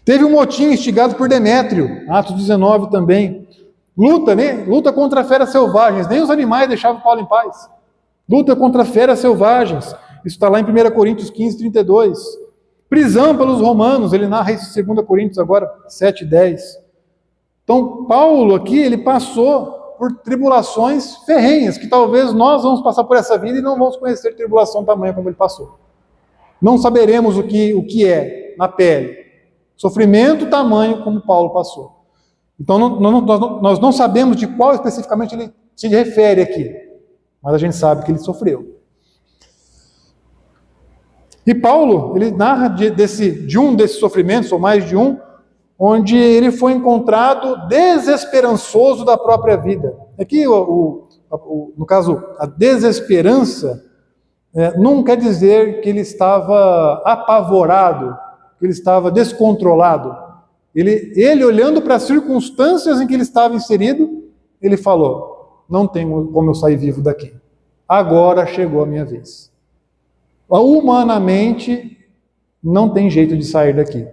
Teve um motim instigado por Demétrio, Atos 19 também. Luta, né? Luta contra feras selvagens. Nem os animais deixavam Paulo em paz. Luta contra feras selvagens. Isso está lá em 1 Coríntios 15, 32. Prisão pelos romanos. Ele narra isso em 2 Coríntios agora, 7, 10. Então, Paulo aqui, ele passou por tribulações ferrenhas, que talvez nós vamos passar por essa vida e não vamos conhecer tribulação tamanha como ele passou. Não saberemos o que é na pele. Sofrimento tamanho como Paulo passou. Então, nós não sabemos de qual especificamente ele se refere aqui, mas a gente sabe que ele sofreu. E Paulo, ele narra de um desses sofrimentos, ou mais de um, onde ele foi encontrado desesperançoso da própria vida. Aqui, no caso, a desesperança não quer dizer que ele estava apavorado, que ele estava descontrolado. Ele olhando para as circunstâncias em que ele estava inserido, ele falou: não tem como eu sair vivo daqui. Agora chegou a minha vez. Humanamente, não tem jeito de sair daqui.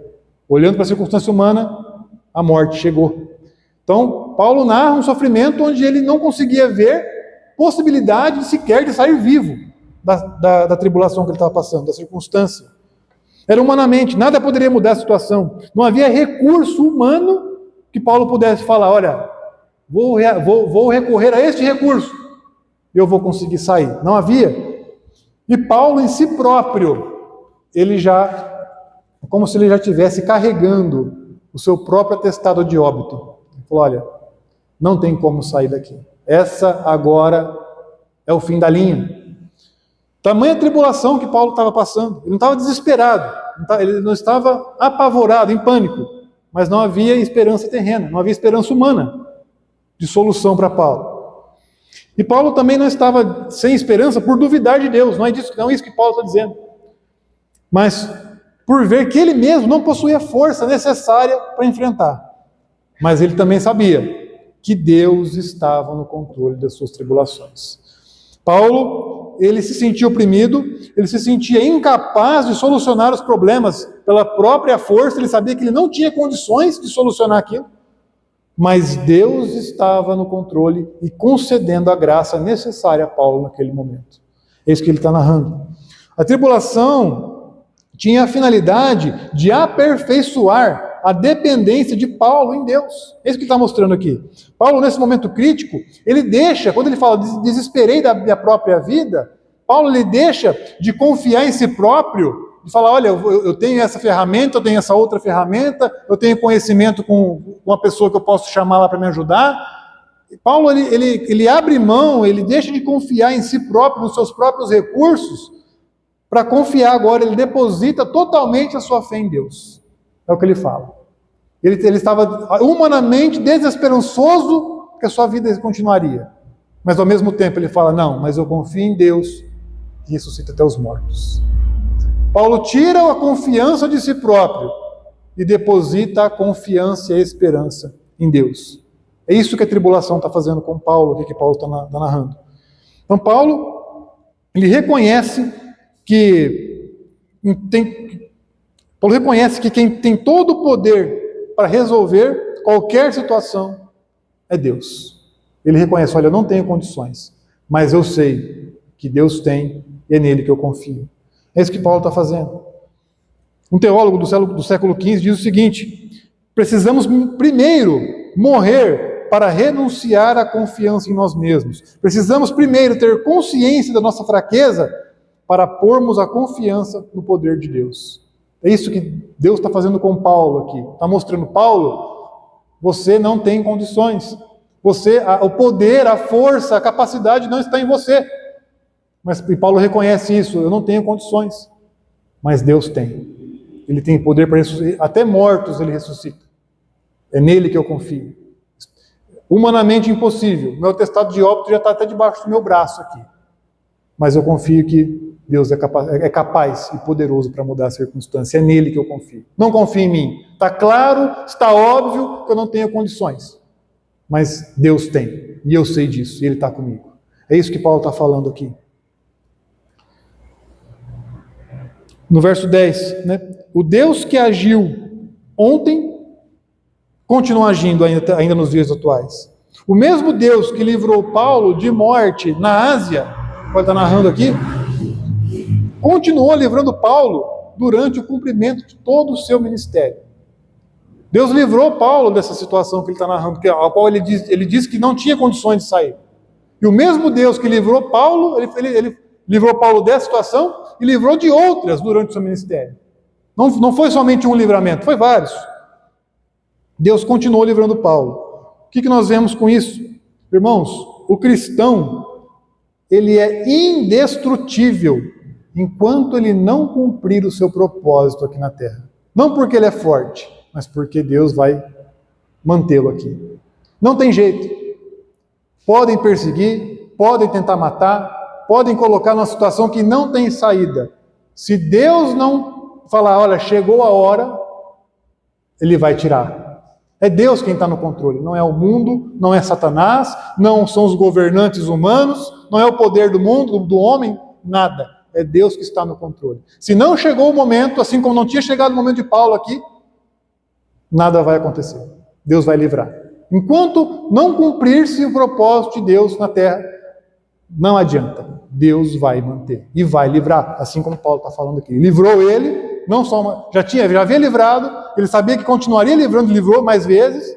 Olhando para a circunstância humana, a morte chegou. Então, Paulo narra um sofrimento onde ele não conseguia ver possibilidade sequer de sair vivo da tribulação que ele estava passando, da circunstância. Era humanamente, nada poderia mudar a situação. Não havia recurso humano que Paulo pudesse falar: olha, vou recorrer a este recurso e eu vou conseguir sair. Não havia. E Paulo em si próprio, como se ele já estivesse carregando o seu próprio atestado de óbito. Ele falou: olha, não tem como sair daqui. Essa agora é o fim da linha. Tamanha tribulação que Paulo estava passando. Ele não estava desesperado, ele não estava apavorado, em pânico, mas não havia esperança terrena, não havia esperança humana de solução para Paulo. E Paulo também não estava sem esperança por duvidar de Deus, não é isso que Paulo está dizendo. Mas por ver que ele mesmo não possuía a força necessária para enfrentar. Mas ele também sabia que Deus estava no controle das suas tribulações. Paulo, ele se sentia oprimido, ele se sentia incapaz de solucionar os problemas pela própria força, ele sabia que ele não tinha condições de solucionar aquilo, mas Deus estava no controle e concedendo a graça necessária a Paulo naquele momento. É isso que ele está narrando. A tribulação tinha a finalidade de aperfeiçoar a dependência de Paulo em Deus. É isso que ele está mostrando aqui. Paulo, nesse momento crítico, ele deixa, quando ele fala desesperei da minha própria vida, Paulo ele deixa de confiar em si próprio, de falar: olha, eu tenho essa ferramenta, eu tenho essa outra ferramenta, eu tenho conhecimento com uma pessoa que eu posso chamar lá para me ajudar. Paulo ele abre mão, ele deixa de confiar em si próprio, nos seus próprios recursos, para confiar agora, ele deposita totalmente a sua fé em Deus. É o que ele fala. Ele estava humanamente desesperançoso que a sua vida continuaria. Mas ao mesmo tempo ele fala: não, mas eu confio em Deus que ressuscita até os mortos. Paulo tira a confiança de si próprio e deposita a confiança e a esperança em Deus. É isso que a tribulação está fazendo com Paulo, que Paulo está narrando. Então Paulo, ele reconhece Paulo reconhece que quem tem todo o poder para resolver qualquer situação é Deus. Ele reconhece: olha, eu não tenho condições, mas eu sei que Deus tem e é nele que eu confio. É isso que Paulo está fazendo. Um teólogo do século XV diz o seguinte: precisamos primeiro morrer para renunciar à confiança em nós mesmos. Precisamos primeiro ter consciência da nossa fraqueza para pormos a confiança no poder de Deus. É isso que Deus está fazendo com Paulo aqui. Está mostrando: Paulo, você não tem condições. O poder, a força, a capacidade não está em você. Mas Paulo reconhece isso: eu não tenho condições. Mas Deus tem. Ele tem poder para ressuscitar. Até mortos ele ressuscita. É nele que eu confio. Humanamente impossível. Meu atestado de óbito já está até debaixo do meu braço aqui. Mas eu confio que Deus é capaz e poderoso para mudar a circunstância. É nele que eu confio. Não confio em mim. Está claro, está óbvio que eu não tenho condições. Mas Deus tem. E eu sei disso. E Ele está comigo. É isso que Paulo está falando aqui. No verso 10, né? O Deus que agiu ontem, continua agindo ainda nos dias atuais. O mesmo Deus que livrou Paulo de morte na Ásia, pode estar narrando aqui, continuou livrando Paulo durante o cumprimento de todo o seu ministério. Deus livrou Paulo dessa situação que ele está narrando, ao qual ele diz que não tinha condições de sair. E o mesmo Deus que livrou Paulo, ele livrou Paulo dessa situação e livrou de outras durante o seu ministério. Não foi somente um livramento, foi vários. Deus continuou livrando Paulo. O que nós vemos com isso? Irmãos, o cristão, ele é indestrutível enquanto ele não cumprir o seu propósito aqui na terra. Não porque ele é forte, mas porque Deus vai mantê-lo aqui. Não tem jeito. Podem perseguir, podem tentar matar, podem colocar numa situação que não tem saída. Se Deus não falar, olha, chegou a hora, Ele vai tirar. É Deus quem está no controle, não é o mundo, não é Satanás, não são os governantes humanos, não é o poder do mundo, do homem, nada. É Deus que está no controle. Se não chegou o momento, assim como não tinha chegado o momento de Paulo aqui, nada vai acontecer. Deus vai livrar. Enquanto não cumprir-se o propósito de Deus na terra, não adianta. Deus vai manter e vai livrar, assim como Paulo está falando aqui. Livrou ele, não só já havia livrado, ele sabia que continuaria livrando, livrou mais vezes,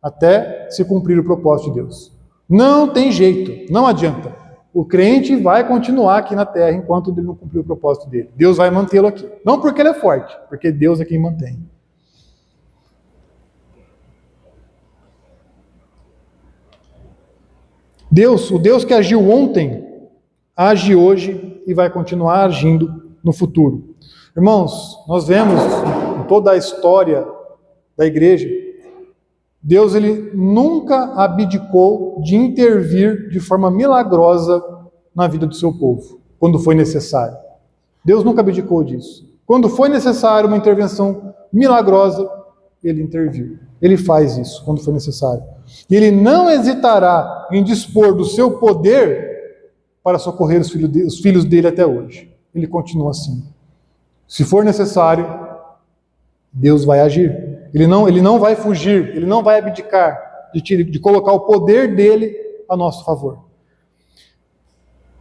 até se cumprir o propósito de Deus. Não tem jeito, não adianta. O crente vai continuar aqui na terra enquanto ele não cumprir o propósito dele. Deus vai mantê-lo aqui. Não porque ele é forte, porque Deus é quem mantém. Deus, o Deus que agiu ontem, age hoje e vai continuar agindo no futuro. Irmãos, nós vemos em toda a história da igreja, Deus ele nunca abdicou de intervir de forma milagrosa na vida do seu povo, quando foi necessário. Deus nunca abdicou disso. Quando foi necessário uma intervenção milagrosa, ele interviu. Ele faz isso quando for necessário. E ele não hesitará em dispor do seu poder para socorrer os filhos dele até hoje. Ele continua assim. Se for necessário, Deus vai agir. Ele não vai fugir, ele não vai abdicar de colocar o poder dele a nosso favor.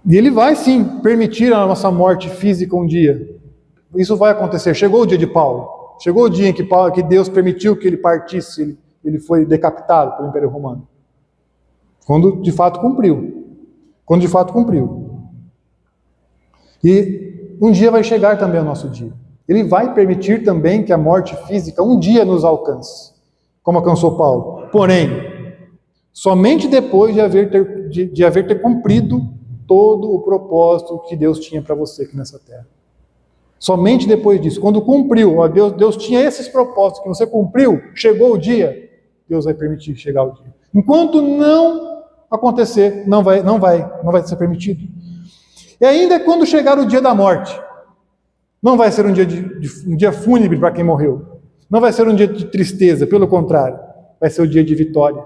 E ele vai sim permitir a nossa morte física um dia. Isso vai acontecer. Chegou o dia de Paulo. Chegou o dia em que Deus permitiu que ele partisse, ele foi decapitado pelo Império Romano. Quando de fato cumpriu. E um dia vai chegar também o nosso dia. Ele vai permitir também que a morte física um dia nos alcance, como alcançou Paulo. Porém, somente depois de haver ter cumprido todo o propósito que Deus tinha para você aqui nessa terra. Somente depois disso. Quando cumpriu, Deus tinha esses propósitos que você cumpriu, chegou o dia, Deus vai permitir chegar o dia. Enquanto não acontecer, não vai ser permitido. E ainda quando chegar o dia da morte, não vai ser um dia fúnebre para quem morreu. Não vai ser um dia de tristeza, pelo contrário, vai ser o dia de vitória.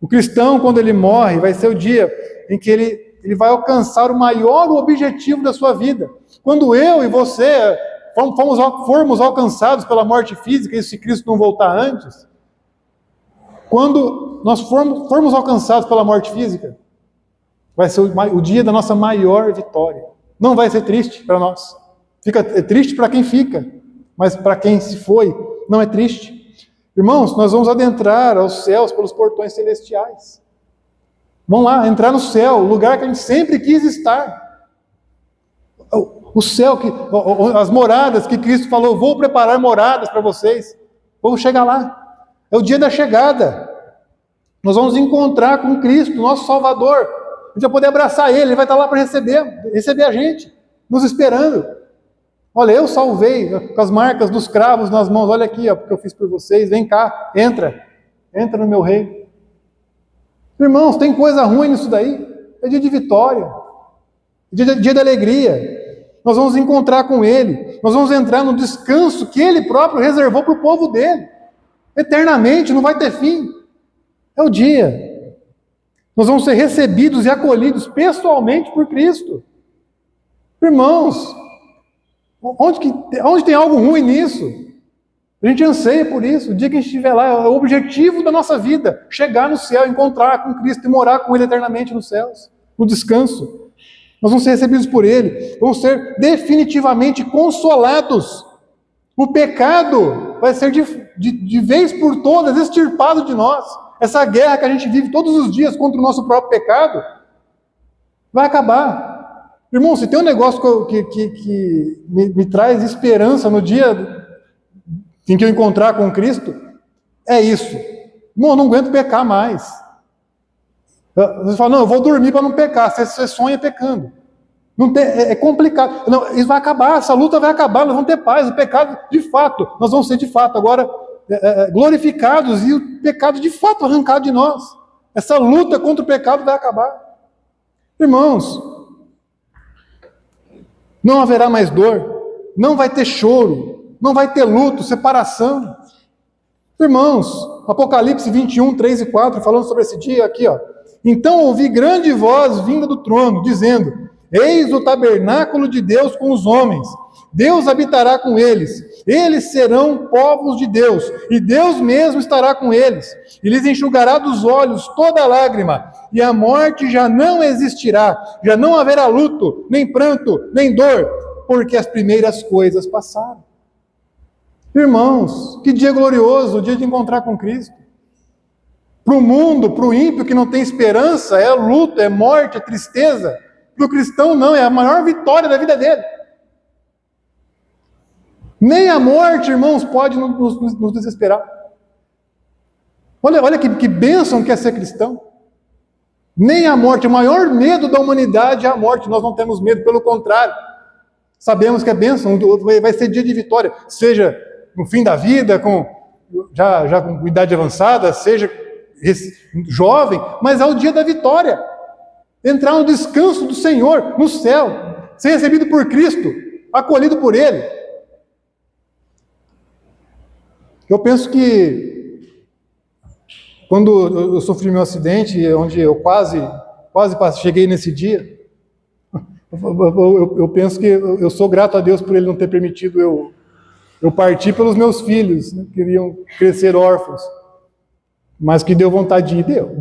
O cristão, quando ele morre, vai ser o dia em que ele vai alcançar o maior objetivo da sua vida. Quando eu e você formos alcançados pela morte física, e se Cristo não voltar antes, quando nós formos alcançados pela morte física, vai ser o dia da nossa maior vitória. Não vai ser triste para nós. É triste para quem fica, mas para quem se foi, não é triste. Irmãos, nós vamos adentrar aos céus pelos portões celestiais. Vamos lá, entrar no céu, o lugar que a gente sempre quis estar. O céu, as moradas que Cristo falou, vou preparar moradas para vocês. Vamos chegar lá. É o dia da chegada. Nós vamos encontrar com Cristo, nosso Salvador. A gente vai poder abraçar Ele vai estar lá para receber a gente, nos esperando. Olha, eu salvei com as marcas dos cravos nas mãos. Olha aqui, o que eu fiz por vocês. Vem cá, entra no meu reino. Irmãos, tem coisa ruim nisso daí? É dia de vitória, dia de alegria. Nós vamos encontrar com Ele, nós vamos entrar no descanso que Ele próprio reservou para o povo dele, eternamente, não vai ter fim. É o dia. Nós vamos ser recebidos e acolhidos pessoalmente por Cristo. Irmãos, onde tem algo ruim nisso? A gente anseia por isso. O dia que a gente estiver lá, é o objetivo da nossa vida. Chegar no céu, encontrar com Cristo e morar com Ele eternamente nos céus. No descanso. Nós vamos ser recebidos por Ele. Vamos ser definitivamente consolados. O pecado vai ser de vez por todas extirpado de nós. Essa guerra que a gente vive todos os dias contra o nosso próprio pecado vai acabar. Irmão, se tem um negócio que me traz esperança no dia em que eu encontrar com Cristo, é isso. Irmão, eu não aguento pecar mais. Você fala, não, eu vou dormir para não pecar. Você sonha pecando. Não tem, é complicado. Não, isso vai acabar, essa luta vai acabar, nós vamos ter paz. O pecado, de fato, nós vamos ser de fato agora glorificados e o pecado de fato arrancado de nós. Essa luta contra o pecado vai acabar. Irmãos, não haverá mais dor, não vai ter choro, não vai ter luto, separação. Irmãos, Apocalipse 21, 3 e 4, falando sobre esse dia aqui, ó. Então ouvi grande voz vinda do trono, dizendo: eis o tabernáculo de Deus com os homens. Deus habitará com eles. Eles serão povos de Deus, e Deus mesmo estará com eles. E lhes enxugará dos olhos toda lágrima, e a morte já não existirá. Já não haverá luto, nem pranto, nem dor, porque as primeiras coisas passaram. Irmãos, que dia glorioso, o dia de encontrar com Cristo. Para o mundo, para o ímpio que não tem esperança, é luto, é morte, é tristeza. Para o cristão não, é a maior vitória da vida dele. Nem a morte, irmãos, pode nos desesperar. Olha que bênção que é ser cristão. Nem a morte, o maior medo da humanidade é a morte. Nós não temos medo, pelo contrário. Sabemos que é bênção, vai ser dia de vitória. Seja no fim da vida, já com idade avançada, seja jovem, mas é o dia da vitória. Entrar no descanso do Senhor, no céu, ser recebido por Cristo, acolhido por Ele. Eu penso que quando eu sofri meu acidente, onde eu quase cheguei nesse dia, eu penso que eu sou grato a Deus por Ele não ter permitido eu partir pelos meus filhos, né, que queriam crescer órfãos, mas que deu vontade de ir, deu.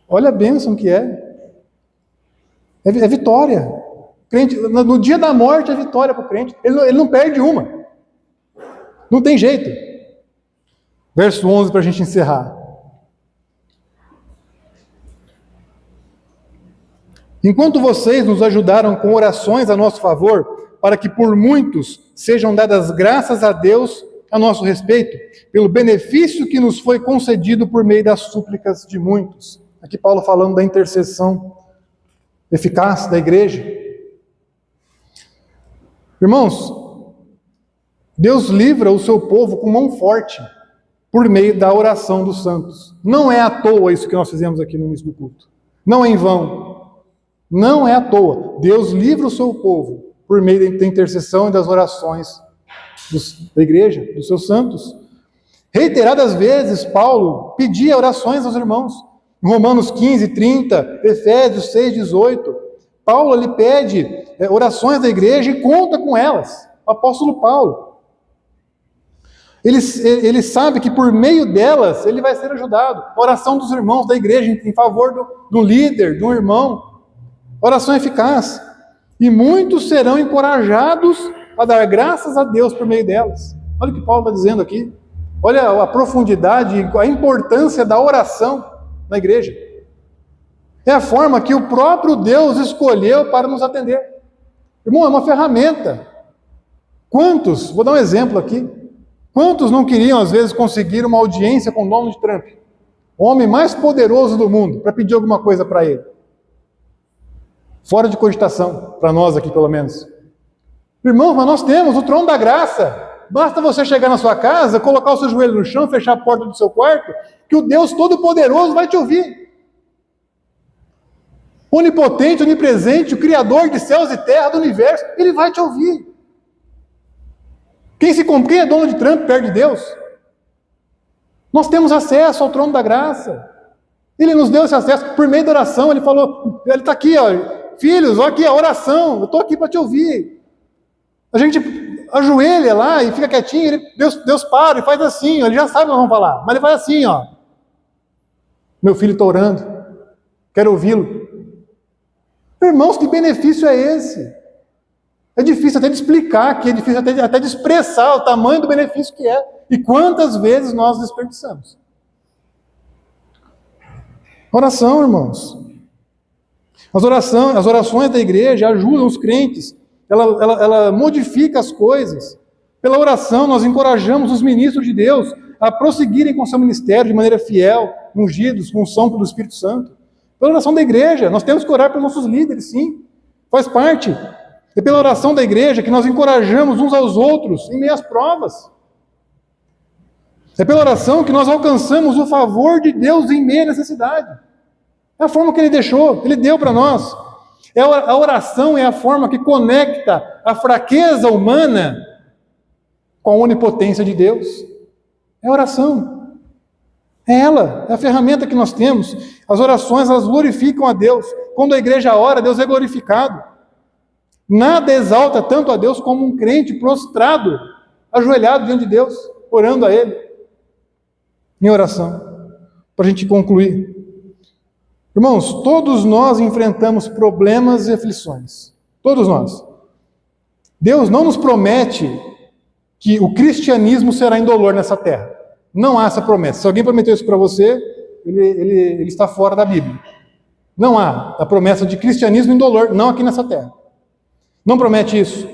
Olha a bênção que é. É vitória. Crente, no dia da morte é vitória para o crente. Ele não perde uma. Não tem jeito. Verso 11 para a gente encerrar. Enquanto vocês nos ajudaram com orações a nosso favor, para que por muitos sejam dadas graças a Deus a nosso respeito, pelo benefício que nos foi concedido por meio das súplicas de muitos. Aqui Paulo falando da intercessão eficaz da igreja. Irmãos, Deus livra o seu povo com mão forte, por meio da oração dos santos. Não é à toa isso que nós fizemos aqui no início do culto. Não é em vão. Não é à toa. Deus livra o seu povo por meio da intercessão e das orações da igreja, dos seus santos. Reiteradas vezes, Paulo pedia orações aos irmãos. Em Romanos 15, 30, Efésios 6, 18, Paulo lhe pede orações da igreja e conta com elas. O apóstolo Paulo. Ele sabe que por meio delas ele vai ser ajudado. Oração dos irmãos da igreja em favor do líder, do irmão. Oração eficaz. E muitos serão encorajados a dar graças a Deus por meio delas. Olha o que Paulo está dizendo aqui. Olha a profundidade, a importância da oração na igreja. É a forma que o próprio Deus escolheu para nos atender. Irmão, é uma ferramenta. Quantos, vou dar um exemplo aqui, quantos não queriam às vezes conseguir uma audiência com Donald Trump, o homem mais poderoso do mundo, para pedir alguma coisa para ele? Fora de cogitação, para nós aqui pelo menos. Irmãos, mas nós temos o trono da graça. Basta você chegar na sua casa, colocar o seu joelho no chão, fechar a porta do seu quarto, que o Deus Todo-Poderoso vai te ouvir. Onipotente, onipresente, o Criador de céus e terra, do universo, Ele vai te ouvir. Quem é dono de Trump perto de Deus? Nós temos acesso ao trono da graça. Ele nos deu esse acesso por meio da oração. Ele falou, Ele está aqui, ó, filhos, olha aqui a oração, eu estou aqui para te ouvir. A gente ajoelha lá e fica quietinho, Deus para e faz assim, ele já sabe o que nós vamos falar, mas ele faz assim, ó. Meu filho está orando, quero ouvi-lo. Irmãos, que benefício é esse? É difícil até de explicar aqui, é difícil até de expressar o tamanho do benefício que é. E quantas vezes nós desperdiçamos. Oração, irmãos. As orações da igreja ajudam os crentes. Ela modifica as coisas. Pela oração, nós encorajamos os ministros de Deus a prosseguirem com seu ministério de maneira fiel, ungidos, com unção pelo Espírito Santo. Pela oração da igreja, nós temos que orar pelos nossos líderes, sim. Faz parte. É pela oração da igreja que nós encorajamos uns aos outros em meio às provas. É pela oração que nós alcançamos o favor de Deus em meio à necessidade. É a forma que Ele deixou, Ele deu para nós. A oração é a forma que conecta a fraqueza humana com a onipotência de Deus. É a oração. É ela, é a ferramenta que nós temos. As orações, elas glorificam a Deus. Quando a igreja ora, Deus é glorificado. Nada exalta tanto a Deus como um crente prostrado, ajoelhado diante de Deus, orando a Ele. Em oração. Para a gente concluir. Irmãos, todos nós enfrentamos problemas e aflições. Todos nós. Deus não nos promete que o cristianismo será indolor nessa terra. Não há essa promessa. Se alguém prometeu isso para você, ele está fora da Bíblia. Não há a promessa de cristianismo indolor, não aqui nessa terra. Não promete isso.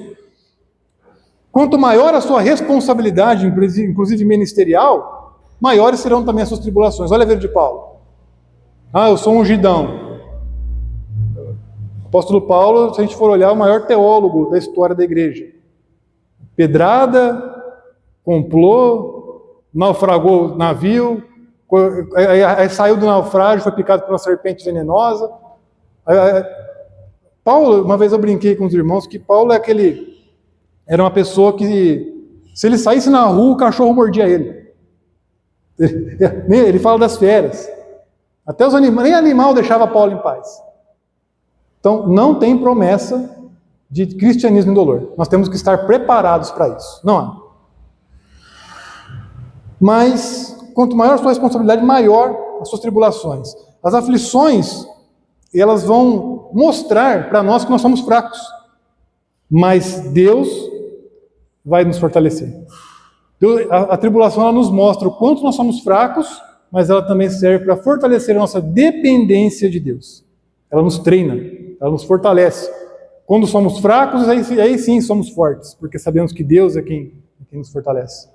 Quanto maior a sua responsabilidade, inclusive ministerial, maiores serão também as suas tribulações. Olha a vida de Paulo. Eu sou um ungidão. O apóstolo Paulo, se a gente for olhar, é o maior teólogo da história da igreja. Pedrada, complô, naufragou o navio, aí saiu do naufrágio, foi picado por uma serpente venenosa. Paulo, uma vez eu brinquei com os irmãos que Paulo era uma pessoa que, se ele saísse na rua, o cachorro mordia ele. Ele fala das feras. Até os animais, nem animal deixava Paulo em paz. Então, não tem promessa de cristianismo indolor. Nós temos que estar preparados para isso. Não há. Mas, quanto maior a sua responsabilidade, maior as suas tribulações. As aflições, elas vão mostrar para nós que nós somos fracos. Mas Deus vai nos fortalecer. A tribulação, ela nos mostra o quanto nós somos fracos, mas ela também serve para fortalecer a nossa dependência de Deus. Ela nos treina, ela nos fortalece. Quando somos fracos, aí sim somos fortes, porque sabemos que Deus é quem nos fortalece.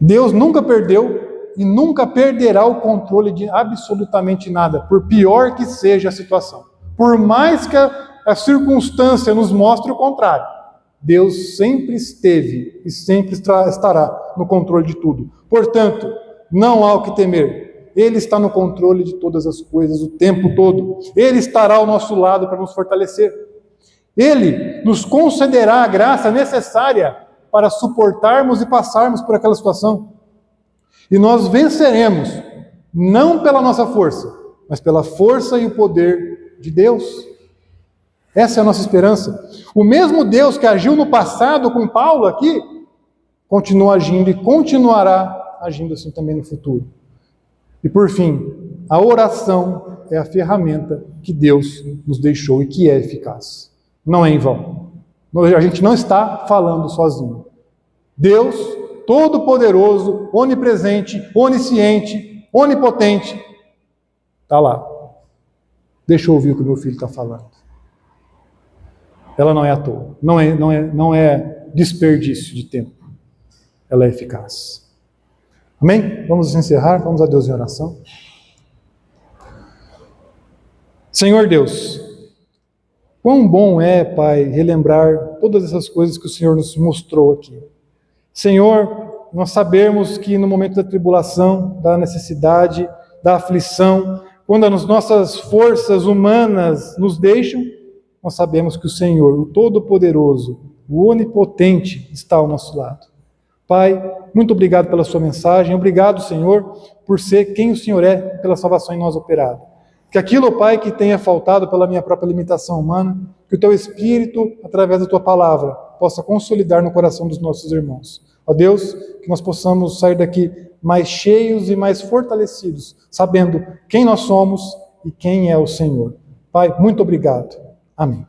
Deus nunca perdeu e nunca perderá o controle de absolutamente nada, por pior que seja a situação. Por mais que a circunstância nos mostre o contrário. Deus sempre esteve e sempre estará no controle de tudo. Portanto, não há o que temer. Ele está no controle de todas as coisas o tempo todo. Ele estará ao nosso lado para nos fortalecer. Ele nos concederá a graça necessária para suportarmos e passarmos por aquela situação. E nós venceremos, não pela nossa força, mas pela força e o poder de Deus. Essa é a nossa esperança. O mesmo Deus que agiu no passado com Paulo aqui, continua agindo e continuará agindo assim também no futuro. E por fim, a oração é a ferramenta que Deus nos deixou e que é eficaz. Não é em vão. A gente não está falando sozinho. Deus, todo-poderoso, onipresente, onisciente, onipotente, está lá. Deixa eu ouvir o que o meu filho está falando. Ela não é à toa, não é desperdício de tempo. Ela é eficaz. Amém? Vamos encerrar, vamos a Deus em oração. Senhor Deus, quão bom é, Pai, relembrar todas essas coisas que o Senhor nos mostrou aqui. Senhor, nós sabemos que no momento da tribulação, da necessidade, da aflição, quando as nossas forças humanas nos deixam, nós sabemos que o Senhor, o Todo-Poderoso, o Onipotente, está ao nosso lado. Pai, muito obrigado pela sua mensagem. Obrigado, Senhor, por ser quem o Senhor é, pela salvação em nós operada. Que aquilo, Pai, que tenha faltado pela minha própria limitação humana, que o Teu Espírito, através da Tua palavra, possa consolidar no coração dos nossos irmãos. Ó Deus, que nós possamos sair daqui mais cheios e mais fortalecidos, sabendo quem nós somos e quem é o Senhor. Pai, muito obrigado. Amém.